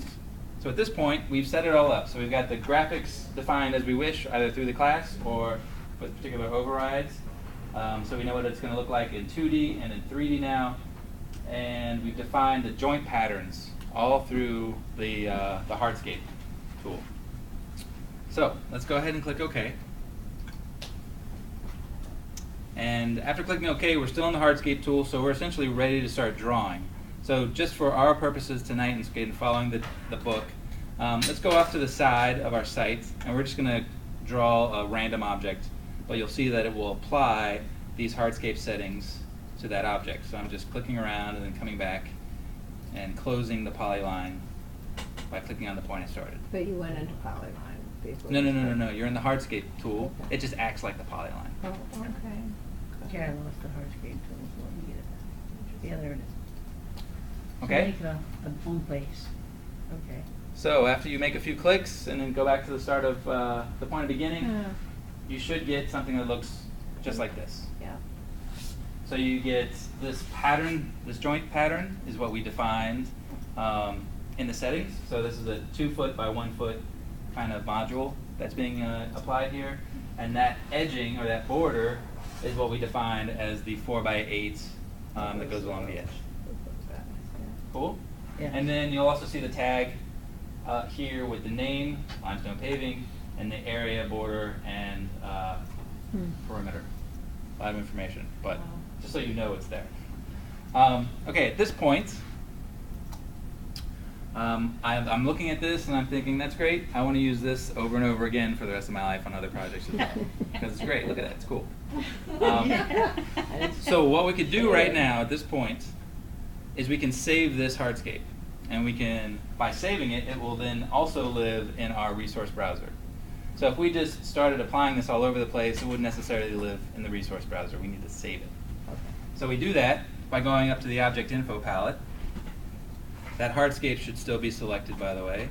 So at this point, we've set it all up. So we've got the graphics defined as we wish, either through the class or with particular overrides. So we know what it's going to look like in 2D and in 3D now. And we've defined the joint patterns all through the hardscape tool. So let's go ahead and click OK. And after clicking OK, we're still in the hardscape tool, so we're essentially ready to start drawing. So just for our purposes tonight and following the book, let's go off to the side of our site, and we're just going to draw a random object. But you'll see that it will apply these hardscape settings to that object. So I'm just clicking around and then coming back and closing the polyline by clicking on the point I started. But you went into polyline before. No. You're in the hardscape tool. Okay. It just acts like the polyline. Oh, okay. Okay, I lost the hardscape tool, so let me get it back. Yeah, there it is. So Okay? make a home place. Okay. So after you make a few clicks and then go back to the start of the point of beginning, you should get something that looks just like this. Yeah. So you get this pattern, this joint pattern is what we defined in the settings. So this is a 2 foot by 1 foot kind of module that's being applied here. And that edging or that border is what we defined as the 4 by 8 that goes along the edge. Cool? Yeah. And then you'll also see the tag here with the name, limestone paving, and the area, border, and perimeter. A lot of information, but just so you know it's there. Okay, at this point, I'm looking at this and I'm thinking, that's great. I want to use this over and over again for the rest of my life on other projects as well. Because it's great. Look at that. It's cool. So what we could do right now at this point is we can save this hardscape. And we can, by saving it, it will then also live in our resource browser. So if we just started applying this all over the place, it wouldn't necessarily live in the resource browser. We need to save it. So we do that by going up to the Object Info palette. That hardscape should still be selected, by the way.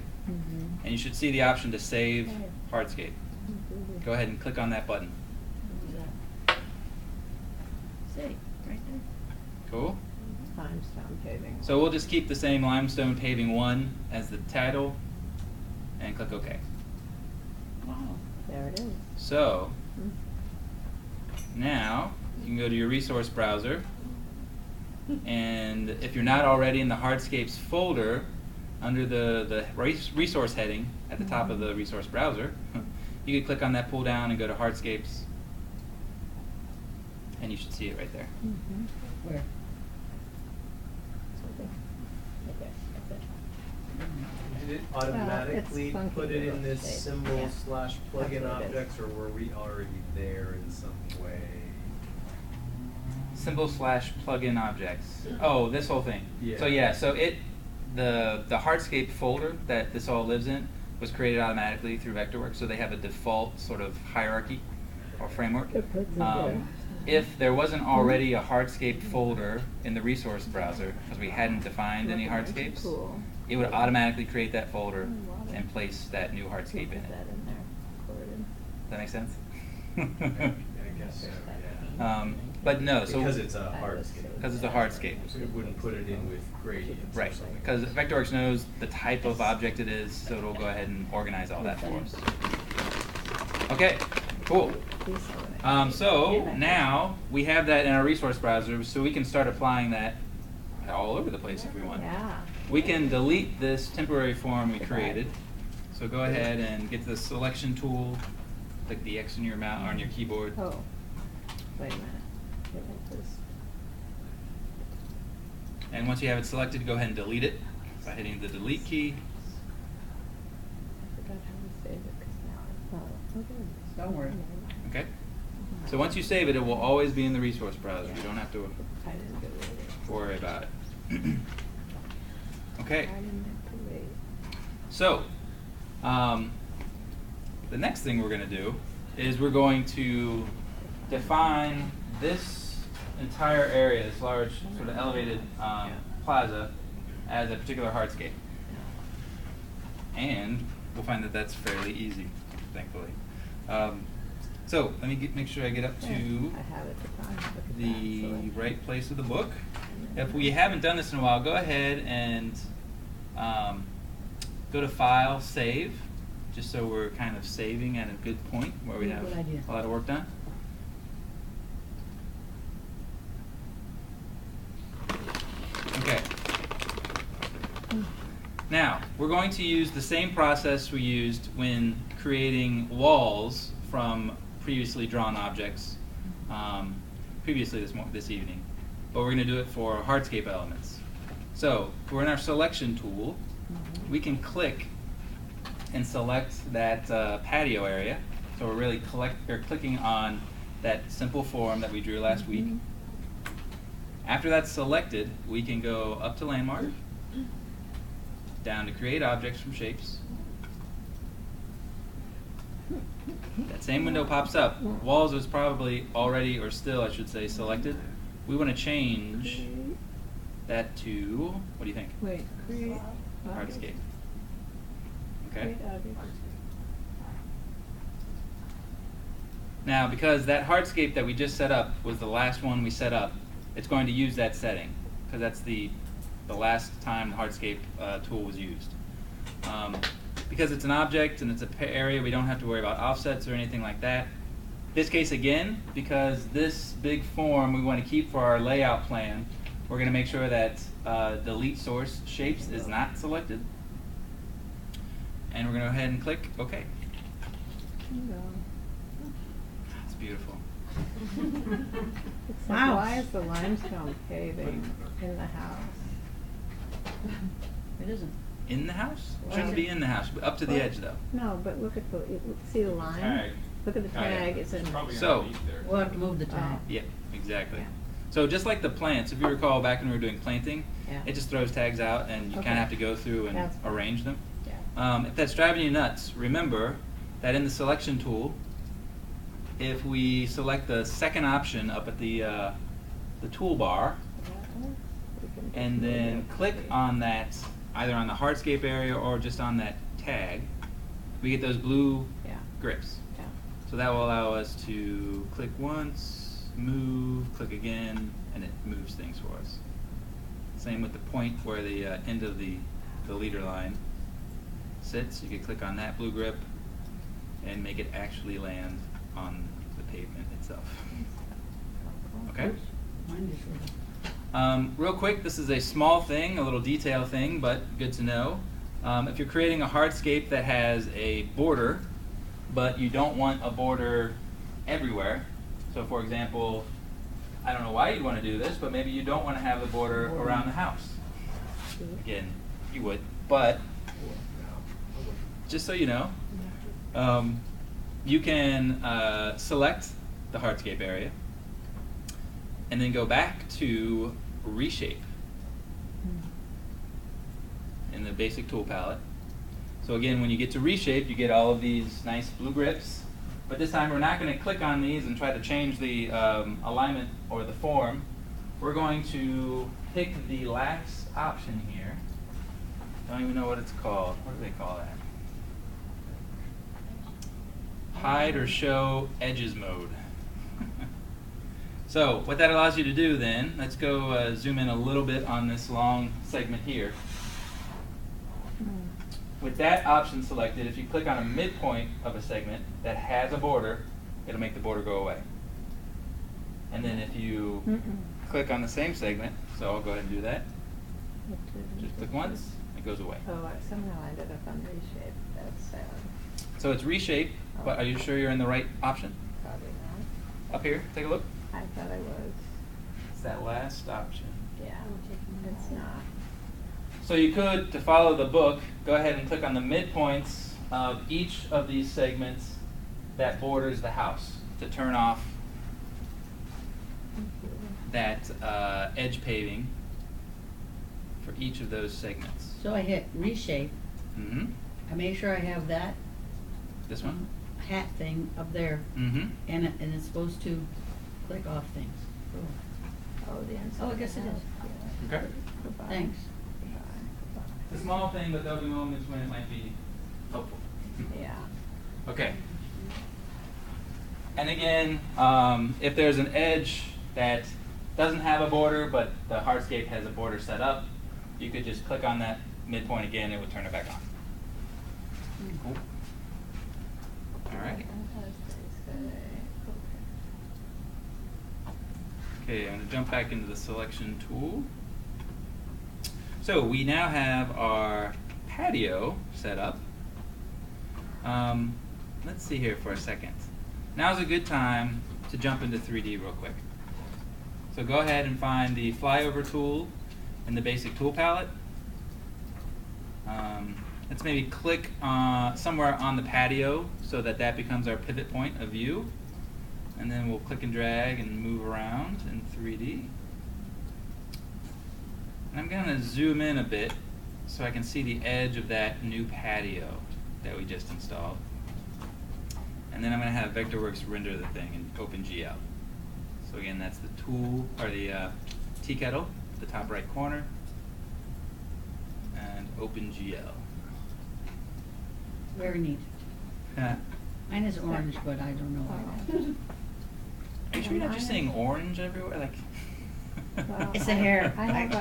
And you should see the option to save hardscape. Go ahead and click on that button. Save, right there. Cool. Limestone paving. So we'll just keep the same limestone paving 1 as the title and click OK. Wow. There it is. So now you can go to your resource browser, and if you're not already in the hardscapes folder, under the resource heading at the top of the resource browser, you can click on that pull down and go to hardscapes, and you should see it right there. Where? Okay, that's it. Did it automatically funky put it in this little shape. symbol Yeah. slash That's plugin what it is. objects, or were we already there in some way? Symbol slash plugin objects. Oh, this whole thing. Yeah. So yeah, so the hardscape folder that this all lives in was created automatically through Vectorworks, so they have a default sort of hierarchy or framework. It puts it there. If there wasn't already a hardscape folder in the resource browser, because we hadn't defined any hardscapes, Cool. it would automatically create that folder and place that new hardscape in Put it. that in there. Recorded. Does that make sense? I guess so, yeah. But no, so Because it's a hardscape. because it's a hardscape. So it wouldn't put it in with gradients or Right, something. because Vectorworks knows the type of object it is, so it'll go ahead and organize all that for us. Okay, cool. So now we have that in our resource browser, so we can start applying that all over the place if we want. Yeah. We can delete this temporary form we created. So go ahead and get to the selection tool, click the X on your mouse on your keyboard. Oh, wait a minute. Wait a minute, this. And once you have it selected, go ahead and delete it by hitting the delete key. I forgot how to save it. Don't worry. Okay? So once you save it, it will always be in the resource browser. You don't have to I didn't do it. worry about it. Okay. I didn't activate. So, the next thing we're going to do is we're going to define this entire area, this large sort of elevated plaza, as a particular hardscape. And we'll find that that's fairly easy, thankfully. So let me make sure I get up to I have it defined. Look at the that. Select. right place of the book. If we haven't done this in a while, go ahead and go to File, Save, just so we're kind of saving at a good point where we Yeah, have good idea. a lot of work done. Okay. Now, we're going to use the same process we used when creating walls from previously drawn objects previously this evening, but we're going to do it for hardscape elements. So, we're in our selection tool. We can click and select that patio area. So we're really clicking on that simple form that we drew last week. After that's selected, we can go up to Landmark, down to Create Objects from Shapes. That same window pops up. Walls is probably already, or still I should say, selected. We want to change that to, what do you think? Wait, create. Hardscape. Okay. Create object. Now, because that hardscape that we just set up was the last one we set up, it's going to use that setting, because that's the last time the hardscape tool was used. Because it's an object and it's an area, we don't have to worry about offsets or anything like that. This case again, because this big form we want to keep for our layout plan, we're going to make sure that delete source shapes is not selected. And we're going to go ahead and click OK. Bingo. It's beautiful. Except Wow. why is the limestone paving in the house? It isn't. In the house? Well, Shouldn't be in the house, but up to the well, edge though. No, but look at the, see the line? Tag. Look at the Oh, yeah. tag, it's in. It's probably So- underneath there. We'll have to move the tag. Yeah, exactly. Yeah. So just like the plants, if you recall back when we were doing planting, Yeah. it just throws tags out and you Okay. kind of have to go through and That's fine. arrange them. Yeah. If that's driving you nuts, remember that in the selection tool, if we select the second option up at the toolbar, We can just and move then it. click on that, either on the hardscape area or just on that tag, we get those blue Yeah, grips. yeah. So that will allow us to click once, move, click again, and it moves things for us. Same with the point where the end of the leader line sits. You can click on that blue grip and make it actually land on the pavement itself. Okay? Mine is really- Real quick, this is a small thing, a little detail thing, but good to know. If you're creating a hardscape that has a border, but you don't want a border everywhere, so for example, I don't know why you'd want to do this, but maybe you don't want to have the border around the house. Again, you would, but just so you know, you can select the hardscape area and then go back to reshape in the basic tool palette. So again, when you get to reshape, you get all of these nice blue grips, but this time we're not going to click on these and try to change the alignment or the form. We're going to pick the last option here. Don't even know what it's called. What do they call that? Hide or show edges mode. So what that allows you to do then, let's go zoom in a little bit on this long segment here. With that option selected, if you click on a midpoint of a segment that has a border, it'll make the border go away. And then if you click on the same segment, so I'll go ahead and do that, just click once, it goes away. Oh, I somehow ended up on reshape, that's sad. So it's reshape, but are you sure you're in the right option? Probably not. Up here, take a look. I thought I was, It's that last option. yeah, it's not. So you could, to follow the book, go ahead and click on the midpoints of each of these segments that borders the house to turn off that edge paving for each of those segments. So I hit reshape, Mm-hmm. I make sure I have that This one? hat thing up there, Mm-hmm. and it's supposed to click off things. Oh, the inside. Oh, I guess it is. Okay. Goodbye. Thanks. Goodbye. It's a small thing, but there'll be moments when it might be helpful. Yeah. Okay. And again, if there's an edge that doesn't have a border, but the hardscape has a border set up, you could just click on that midpoint again, it would turn it back on. Cool. All right. Okay, I'm going to jump back into the selection tool. So we now have our patio set up. Let's see here for a second. Now's a good time to jump into 3D real quick. So go ahead and find the flyover tool in the basic tool palette. Let's maybe click somewhere on the patio so that that becomes our pivot point of view. And then we'll click and drag and move around in 3D. And I'm going to zoom in a bit so I can see the edge of that new patio that we just installed. And then I'm going to have Vectorworks render the thing in OpenGL. So again, that's the tool, or the tea kettle, the top right corner, and OpenGL. Very neat. Mine is orange, but I don't know why. Are you sure you're not just saying orange everywhere? Like, Well, It's the hair. I have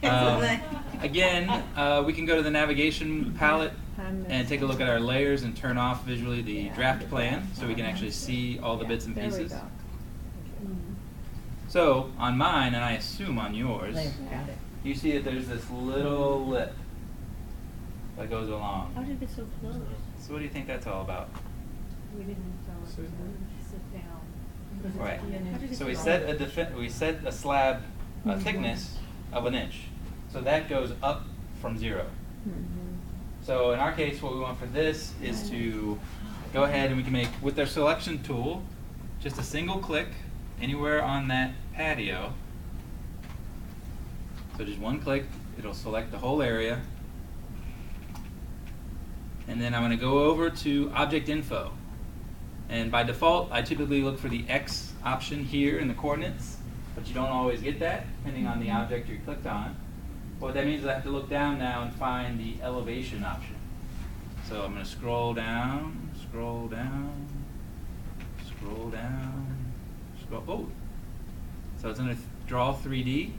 a Again, we can go to the navigation palette I missed and take a look at our layers and turn off visually the draft plan so we can actually see all the Yeah, bits and there we pieces. go. So on mine, and I assume on yours, There, got it. you see that there's this little lip that goes along. How did it get so close? So what do you think that's all about? We didn't tell it to sit down. Right. How did it So we go? set a slab thickness of 1 inch. So that goes up from 0. So in our case, what we want for this is to go ahead and we can make, with our selection tool, just a single click anywhere on that patio. So just one click, it'll select the whole area. And then I'm going to go over to Object Info. And by default, I typically look for the X option here in the coordinates, but you don't always get that, depending on the object you clicked on. What that means is I have to look down now and find the elevation option. So I'm going to scroll down, scroll down, scroll down, scroll, oh! So it's under Draw 3D.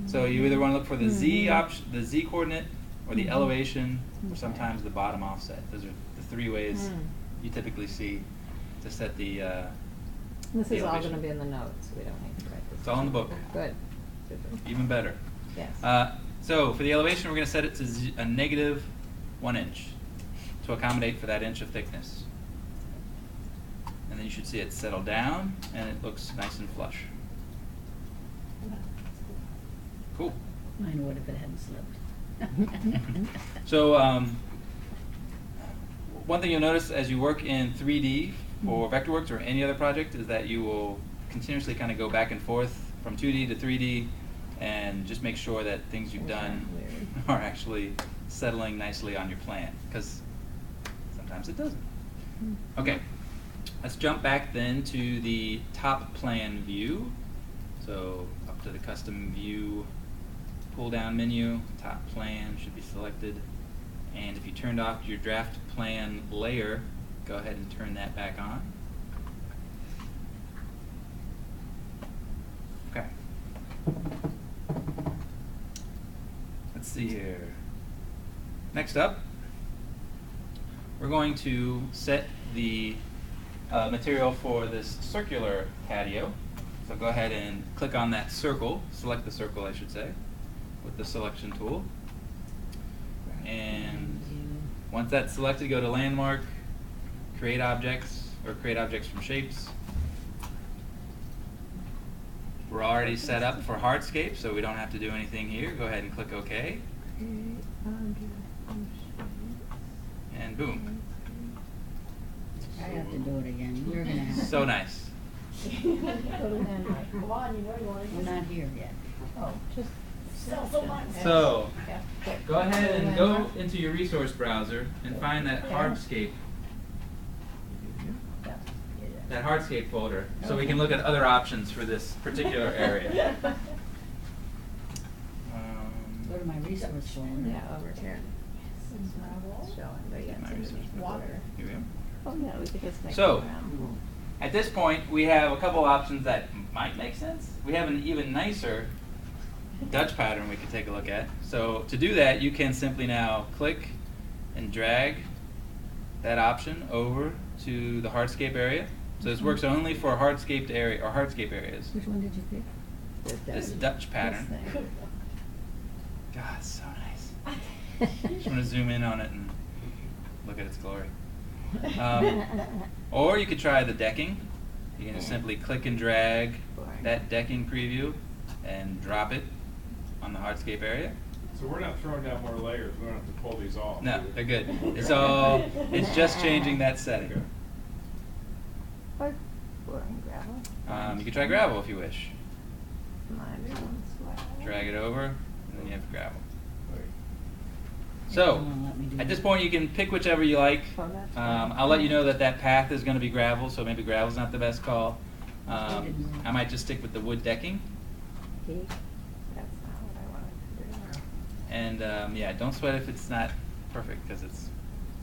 So you either want to look for the Z option, the Z coordinate, or the elevation, or sometimes the bottom offset. Those are the 3 ways you typically see to set the This the is all elevation. going to be in the notes. We don't need to write this. It's all in the book. Good. Super. Even better. Yes. So for the elevation, we're going to set it to a negative 1 inch to accommodate for that inch of thickness. And then you should see it settle down, and it looks nice and flush. Cool. Mine would if it hadn't slipped. So one thing you'll notice as you work in 3D for Vectorworks or any other project is that you will continuously kind of go back and forth from 2D to 3D and just make sure that things you've done are actually settling nicely on your plan, because sometimes it doesn't. Okay, let's jump back then to the top plan view. So up to the custom view pull down menu, top plan should be selected. And if you turned off your draft plan layer, go ahead and turn that back on. Okay. Let's see here. Next up, we're going to set the material for this circular patio. So go ahead and click on that circle, select the circle I should say, with the selection tool. And once that's selected, go to landmark, create objects, or create objects from shapes. We're already set up for hardscape, so we don't have to do anything here. Go ahead and click OK. And boom. I have to do it again. You're gonna have to. So nice. Go to landmark. Come on, you know you want to. We're not here yet. Oh, just. So much. So, Yeah, quick. go ahead and Landmark. go into your resource browser and find that hardscape, Yeah. that hardscape folder, so we can look at other options for this particular area. Go to my resource folder. Yeah, over here. It's not showing, but yeah, My it's resource in folder. water. Here we go. Oh, yeah, we could just make it So, around. at this point, we have a couple options that might make sense. We have an even nicer Dutch pattern we could take a look at. So to do that, you can simply now click and drag that option over to the hardscape area. So this works only for hardscaped area or hardscape areas. Which one did you pick? This Dutch pattern. This thing. God, it's so nice. Just want to zoom in on it and look at its glory. Or you could try the decking. You can just simply click and drag that decking preview and drop it on the hardscape area. So we're not throwing down more layers, we don't have to pull these off. No, do we? they're good. It's just changing that setting. Or pouring gravel. You can try gravel if you wish. Mine is on swag. Drag it over, and then you have gravel. It So, won't let me do at this that. point you can pick whichever you like. Oh, that's fine. I'll let you know that that path is going to be gravel, so maybe gravel's not the best call. I might just stick with the wood decking. Peak. That's not what I wanted to do. And yeah, don't sweat if it's not perfect, because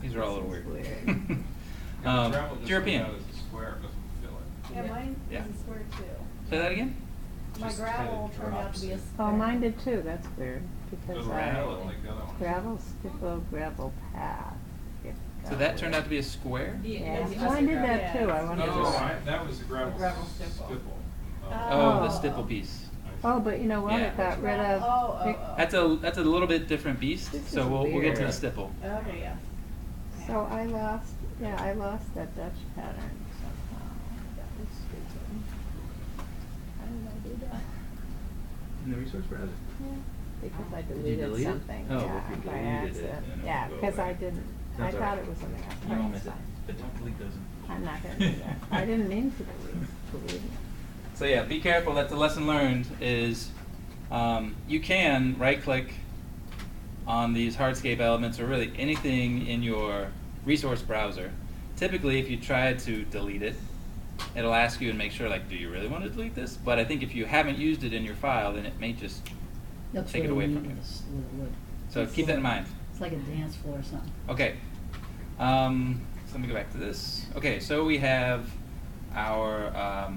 these are all a little This is weird. weird. Gravel It's just European. comes out as a square, it doesn't fill it. Yeah, mine Yeah. is a square too. Say that again? My Just gravel kinda turned out to be a drops. square. Oh, mine did too, that's weird, because Doesn't fill it like the other one. gravel, stifle, gravel path. So that turned out to be a square? Yeah, it's mine did that yeah, too, I it's- wanted Oh, to. right, that was the gravel gravel stipple. stipple. Oh, the Oh. stipple piece. Oh, but you know what, Yeah. it got rid of. That's a little bit different beast, This so is we'll get to the weird. stipple. Okay, yeah. So I lost that Dutch pattern somehow. That was stupid. How did I do that? In the resource browser? Yeah, because I you deleted delete it? something, Oh, yeah, if you by deleted it, accident. then it Yeah, will go because I away. didn't, I That's all thought right. it was something else. You won't Right, miss it, fine. but don't delete those. I'm not gonna do that. I didn't mean to delete it. So yeah, be careful. That's the lesson learned is you can right-click on these hardscape elements or really anything in your resource browser. Typically, if you try to delete it, it'll ask you and make sure, like, do you really want to delete this? But I think if you haven't used it in your file, then it may just Looks take it really away from neat you. with this little wood. So keep that in mind. It's like a dance floor or something. Okay. So let me go back to this. Okay, so we have our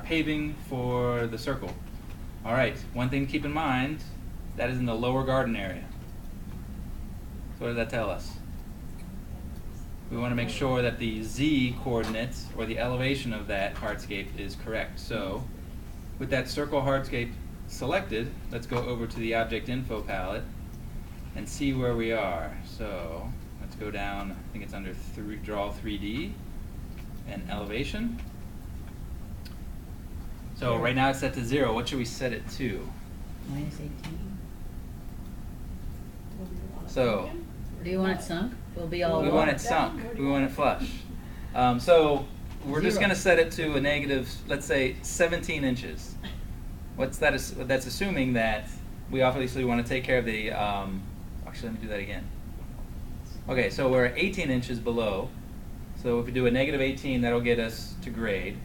paving for the circle. All right, one thing to keep in mind, that is in the lower garden area. So what does that tell us? We want to make sure that the Z coordinates, or the elevation of that hardscape, is correct. So with that circle hardscape selected, let's go over to the object info palette and see where we are. So let's go down, I think it's under draw 3D and elevation. So right now it's set to 0. What should we set it to? -18. So Do you want it sunk? We'll be all. we want it sunk. We want it flush. So we're just 0. going to set it to a negative, let's say 17 inches. What's that? That's assuming that we obviously want to take care of the. Actually, let me do that again. Okay, so we're 18 inches below. So if we do a negative 18, that'll get us to grade.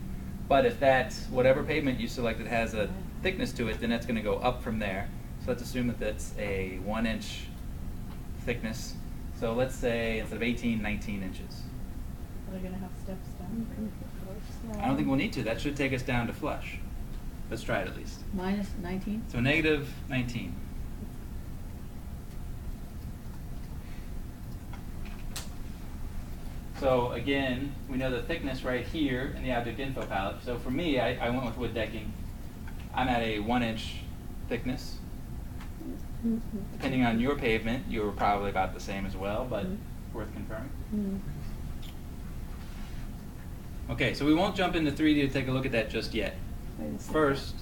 But if that, whatever pavement you selected has a thickness to it, then that's going to go up from there. So let's assume that that's a 1-inch thickness. So let's say instead of 18, 19 inches. Are they gonna have steps down? I don't think we'll need to. That should take us down to flush. Let's try it at least. -19? So negative 19. So again, we know the thickness right here in the object info palette. So for me, I went with wood decking. I'm at a 1-inch thickness. Depending on your pavement, you were probably about the same as well, but worth confirming. Okay, so we won't jump into 3D to take a look at that just yet. First,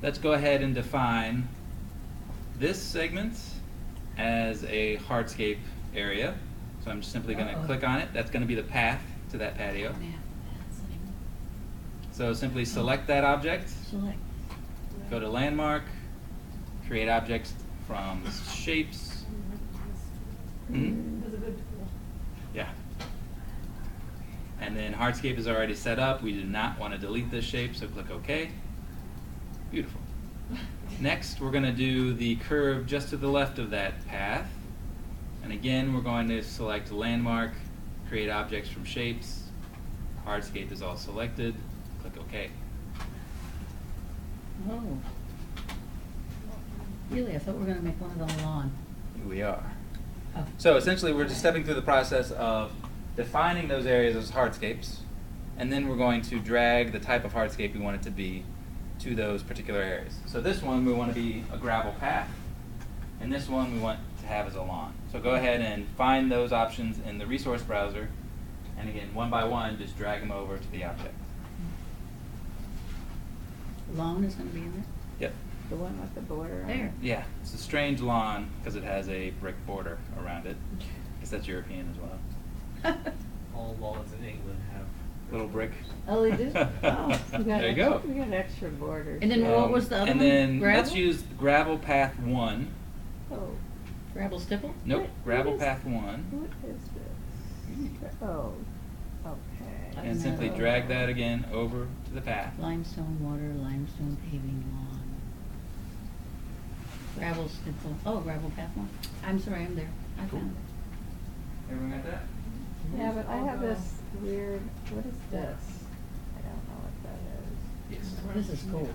let's go ahead and define this segment as a hardscape area. So I'm just simply going to Uh-oh. click on it. That's going to be the path to that patio. So simply select that object, Select. go to landmark, create objects from shapes. Mhm. That's a good tool. Yeah. And then hardscape is already set up. We do not want to delete this shape, so click OK. Beautiful. Next, we're going to do the curve just to the left of that path. And again, we're going to select landmark, create objects from shapes. Hardscape is all selected. Click OK. Oh. Really, I thought we were gonna make one of the lawn. We are. Oh. So essentially, we're just stepping through the process of defining those areas as hardscapes, and then we're going to drag the type of hardscape we want it to be to those particular areas. So this one we want to be a gravel path, and this one we want to have as a lawn. So go ahead and find those options in the resource browser, and again, one by one, just drag them over to the object. Lawn is gonna be in there? Yep. The one with the border on There. it. Yeah, it's a strange lawn because it has a brick border around it. I guess that's European as well. All lawns in England have. Little brick. Oh, they do? Oh, we got There you go. We got extra borders. And then what was the other and one? then let's Gravel? use gravel path 1. Oh, Gravel stipple? Nope, What- gravel what is- path 1. what is this? Oh, okay. And simply drag that again over to the path. Limestone water, limestone paving lawn. Gravel stipple, oh, gravel path one. I'm sorry, I'm there. I Cool. found it. Everyone got that? Yeah, but I have this weird, what is this? I don't know what that is. Yes. This is cool.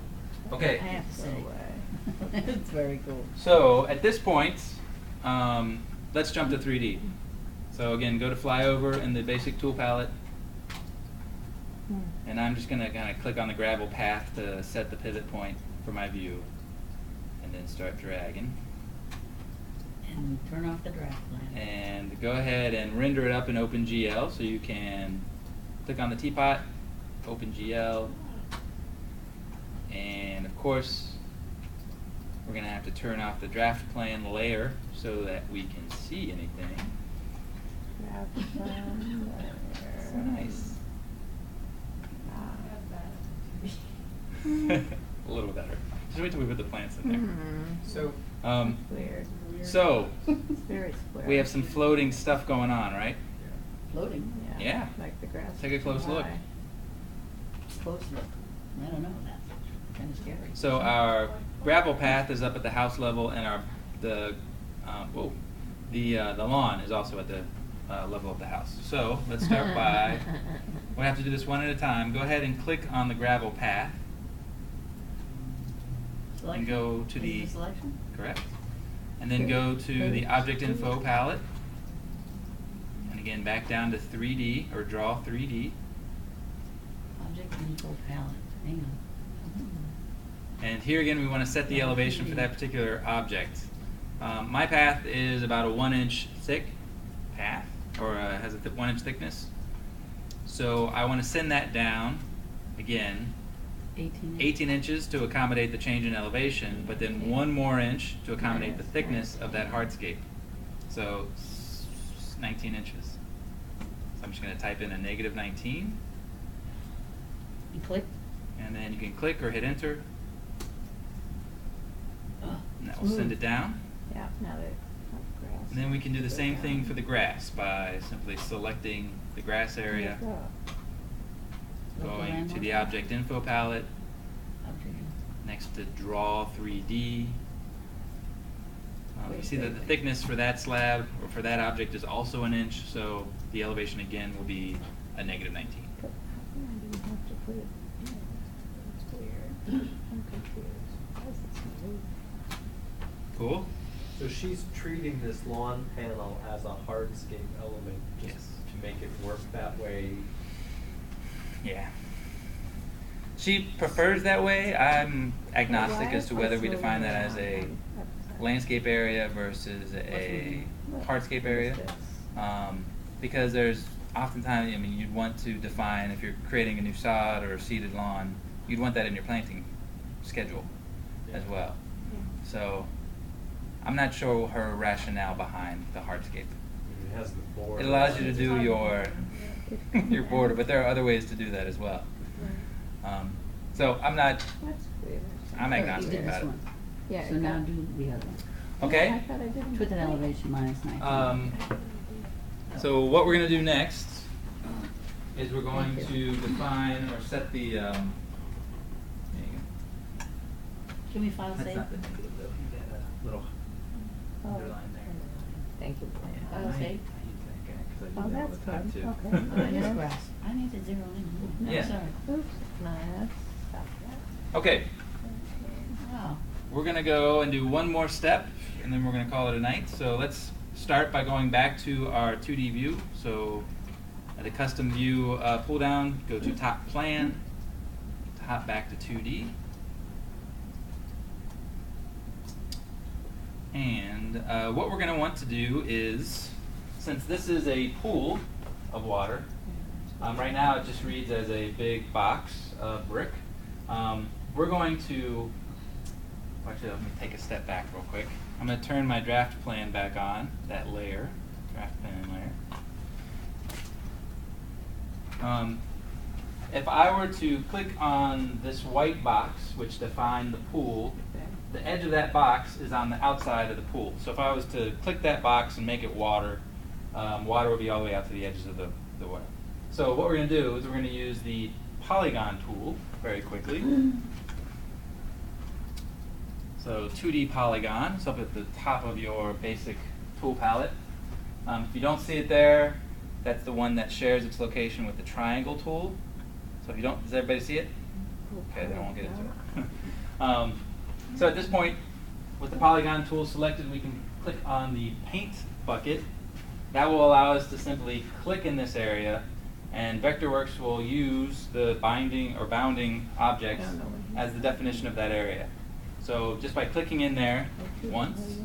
Okay. I have to Go say. away. It's very cool. So at this point, let's jump to 3D. So again, go to flyover in the basic tool palette. Hmm. And I'm just going to kind of click on the gravel path to set the pivot point for my view. And then start dragging. And turn off the draft plan. And go ahead and render it up in OpenGL. So you can click on the teapot, OpenGL. And of course, we're going to have to turn off the draft plan layer so that we can see anything. Grab some So there. nice. Ah. A little better. Just wait till we put the plants in there. Hmm. So, Weird. So, It's very square. we have some floating stuff going on, right? Floating. Yeah. Like the grass. Take a close look. high. Close look. I don't know, that's kind of scary. So our gravel path is up at the house level, and the lawn is also at the level of the house. So let's start by, we have to do this one at a time. Go ahead and click on the gravel path. Selection? And go to Is the, it selection? correct. And then go to the object info palette. And again, back down to 3D, or draw 3D. Object info palette. Hang on. And here again, we want to set the elevation for that particular object. My path is about a 1-inch thick path, or has a 1-inch thickness. So I want to send that down, again, 18 inches to accommodate the change in elevation, but then 1 more inch to accommodate the thickness of that hardscape. So 19 inches. So I'm just going to type in a -19. And click. And then you can click or hit enter. Oh, And that will send it down. Yeah, now they have grass. And then we can do the same thing for the grass by simply selecting the grass area, Local going to the landmark. object info palette, Object. next to draw 3D. You Wait, see that wait, the wait. thickness for that slab or for that object is also 1 inch, so the elevation again will be a -19. But how come I didn't have to put it in? It's weird. I'm confused. Why is this move? Cool? so she's treating this lawn panel as a hardscape element just Yes. to make it work that way. Yeah. She prefers that way. I'm agnostic Why as is to whether we this define that moving as a around? landscape area versus a What- hardscape what area. is this? Because there's oftentimes, I mean, you'd want to define, if you're creating a new sod or seeded lawn, you'd want that in your planting schedule as well. So I'm not sure her rationale behind the hardscape. has the border. It allows you to do your your border, but there are other ways to do that as well. So I'm not, That's weird. I'm Oh, you agnostic did this about it. one. Yeah. So I now got- do the other one. I Okay. thought I didn't. Put that elevation minus 19. So what we're going to do next is we're going Thank to define or set the. There you go. Can we file That's save? not the negative though. You got a little Oh, underline there. Thank you. Yeah, File I save? use that guy 'cause I use Oh, that all that's the time good. too. Okay. I just grasped. I need to zero in. No, Yeah. sorry. Oops, no, that's, stop that. Okay, Okay. Wow. we're going to go and do one more step, and then we're going to call it a night. So let's start by going back to our 2D view. So at the custom view pull down, go to top plan, hop back to 2D. And what we're going to want to do is, since this is a pool of water, right now it just reads as a big box of brick. We're going to, actually let me take a step back real quick. I'm going to turn my draft plan back on, that layer, draft plan layer. If I were to click on this white box, which defined the pool, the edge of that box is on the outside of the pool. So if I was to click that box and make it water, water would be all the way out to the edges of the water. So what we're going to do is we're going to use the polygon tool very quickly. So 2D polygon, it's up at the top of your basic tool palette. If you don't see it there, that's the one that shares its location with the triangle tool. So if you don't, does everybody see it? Okay, then I won't get into it. So at this point, with the polygon tool selected, we can click on the paint bucket. That will allow us to simply click in this area, and Vectorworks will use the binding or bounding objects as the definition of that area. So just by clicking in there once,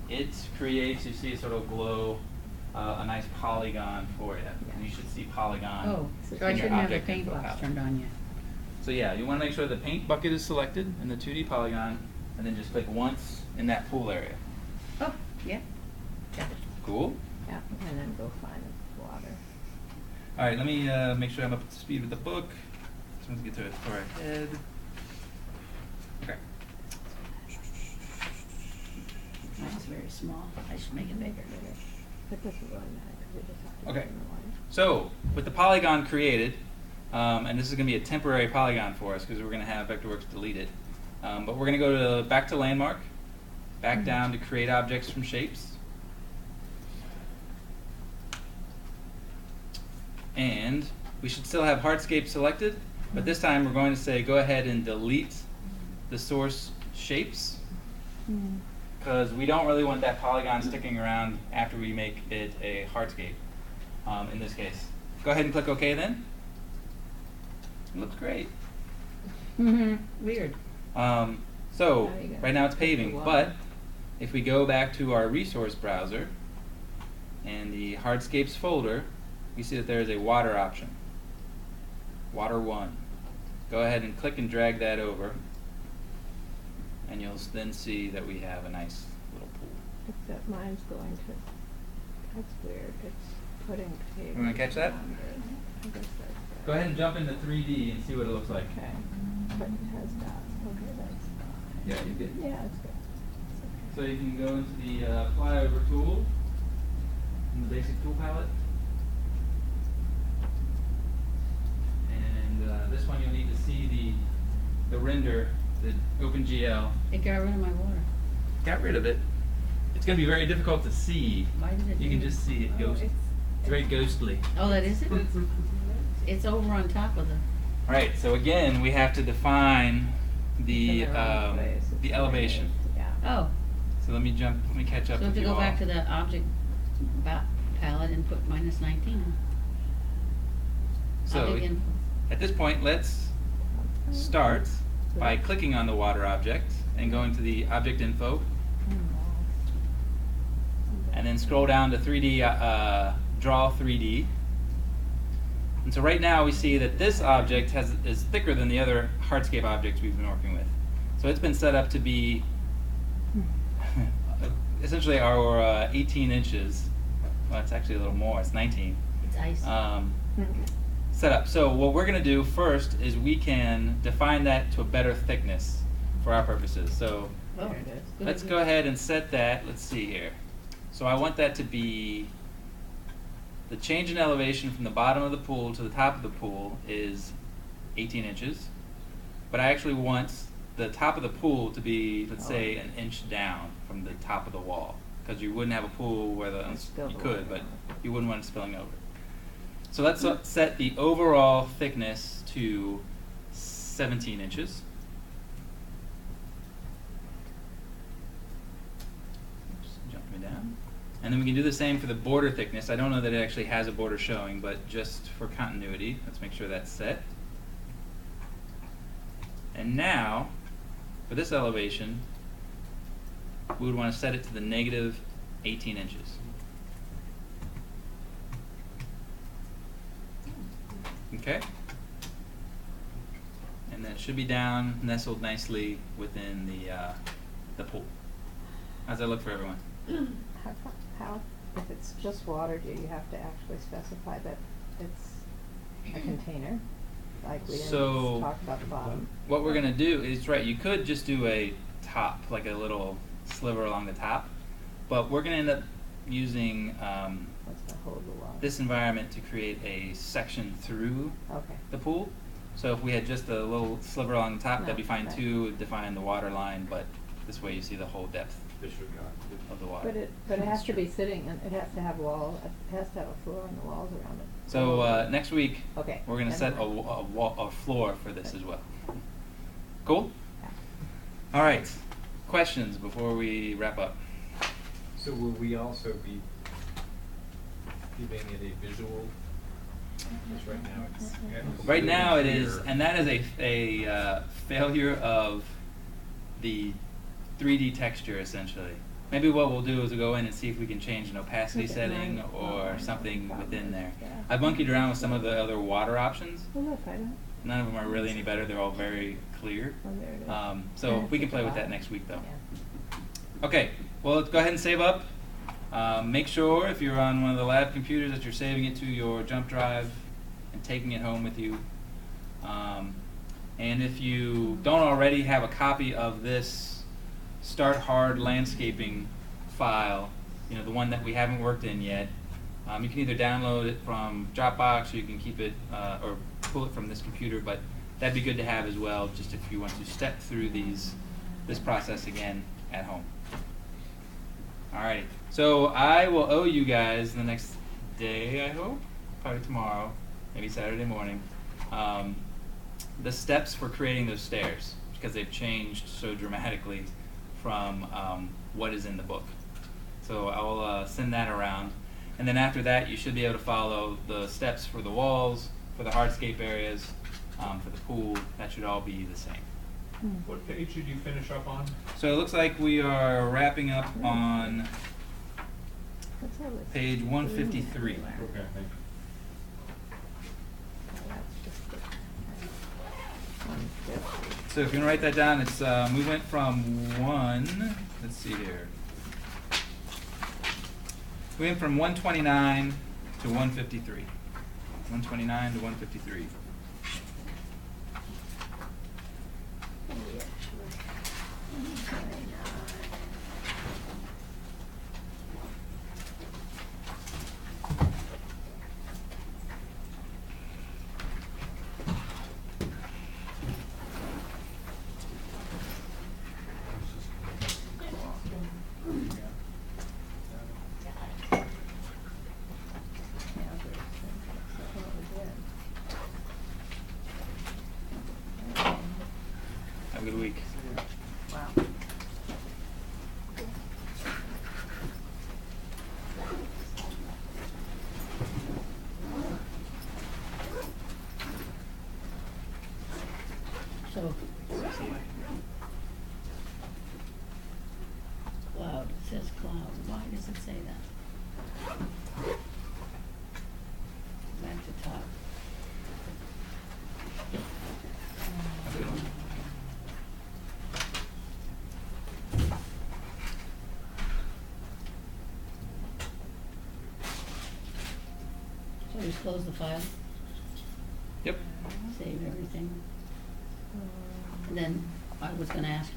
it creates, you see, sort of glow, a nice polygon for you. And you should see polygon Oh, So so I in your shouldn't have the object paint info box palette. turned on yet. So yeah, you want to make sure the paint bucket is selected in the 2D polygon, and then just click once in that pool area. Oh, yeah. Got it. Cool. Yeah, and then go find the water. All right, let me make sure I'm up to speed with the book. So let's get to it before I head. Okay. Mine's very small. I should make it bigger. But this is really nice, because we just have to. Okay. turn the water. So with the polygon created, and this is going to be a temporary polygon for us because we're going to have Vectorworks delete it. But we're going to go to back to landmark, back down to create objects from shapes. And we should still have hardscape selected, but this time we're going to say go ahead and delete the source shapes, because we don't really want that polygon sticking around after we make it a hardscape in this case. Go ahead and click OK then. It looks great. Weird. So Now you gotta right now it's click the paving, water. but if we go back to our resource browser and the hardscapes folder, we see that there is a water option. Water 1. Go ahead and click and drag that over, and you'll then see that we have a nice little pool. Except mine's going to, that's weird, it's putting pavement. You wanna catch that? around it. I guess that's good. Go ahead and jump into 3D and see what it looks like. Okay, but it has dots, okay, that's fine. Yeah, you did. Yeah, it's good. It's So okay. you can go into the flyover tool in the basic tool palette. And this one you'll need to see the render, the OpenGL. It got rid of my water. Got rid of it. It's going to be very difficult to see. Why did it You can do just see it ghost. It's very ghostly. Oh, that is it? It's over on top of the. All right, so again, we have to define the In the wrong place, it's the the elevation. Yeah. Oh, So let me catch up so I have with to you go all. back to the object palette and put minus 19 on. So Object info. at this point, let's start by clicking on the water object and going to the object info, and then scroll down to 3D, draw 3D. And so right now we see that this object is thicker than the other hardscape objects we've been working with. So it's been set up to be essentially our 18 inches. Well, it's actually a little more. It's 19. It's ice. Set up. So what we're going to do first is we can define that to a better thickness for our purposes. So Oh, good. let's go ahead and set that. Let's see here. So I want that to be the change in elevation from the bottom of the pool to the top of the pool is 18 inches. But I actually want the top of the pool to be, let's say, an inch down from the top of the wall. Because you wouldn't have a pool where you could, but you wouldn't want it spilling over. So let's set the overall thickness to 17 inches. Oops, jump me down. And then we can do the same for the border thickness. I don't know that it actually has a border showing, but just for continuity, let's make sure that's set. And now, for this elevation, we would want to set it to the negative 18 inches. Okay? And that should be down, nestled nicely within the pool. How's that look for everyone? How, if it's just water, do you have to actually specify that it's a container? Like we So, didn't talk about the bottom. what we're going to do is, right, you could just do a top, like a little sliver along the top, but we're going to end up using What's gonna hold the water? this environment to create a section through Okay. the pool. So if we had just a little sliver along the top, that'd be No, fine right. too, it would define the water line, but this way you see the whole depth of the water. But it has to be sitting, and it has to have wall, it has to have a floor and the walls around it. So next week, Okay, we're going to never set a, mind. a floor for this as well. Cool? Yeah. All right. Questions before we wrap up? So will we also be giving it a visual? Because right now it's. Right now it is, and that is a failure of the 3D texture essentially. Maybe what we'll do is we'll go in and see if we can change an opacity Look at setting mine. or something within there. Yeah. I monkeyed around with some of the other water options. Oh, look, I don't, None of them are really any better. They're all very clear. oh, there it is. So Yeah, we can it's play at with the that bottom. next week though. Yeah. Okay, well, let's go ahead and save up. Make sure if you're on one of the lab computers that you're saving it to your jump drive and taking it home with you. And if you don't already have a copy of this Start Hard landscaping file, you know, the one that we haven't worked in yet, you can either download it from Dropbox or you can keep it or pull it from this computer, but that'd be good to have as well, just if you want to step through this process again at home. Alrighty, so I will owe you guys the next day, I hope, probably tomorrow, maybe Saturday morning, the steps for creating those stairs, because they've changed so dramatically from what is in the book. So I will send that around, and then after that you should be able to follow the steps for the walls, for the hardscape areas, for the pool. That should all be the same. What page did you finish up on? So it looks like we are wrapping up on What's all this? page 153. Okay, thank you. Oh, that's just the- 150. So if you want to write that down, it's we went from let's see here. We went from 129 to 153. 129 to 153. Maybe actually. 129. Yeah, there's what we did. Have a good week. Wow. So, cloud, it says cloud, why does it say that? Back to top. Have a good one. close the file, Yep. save everything. And then I was gonna ask you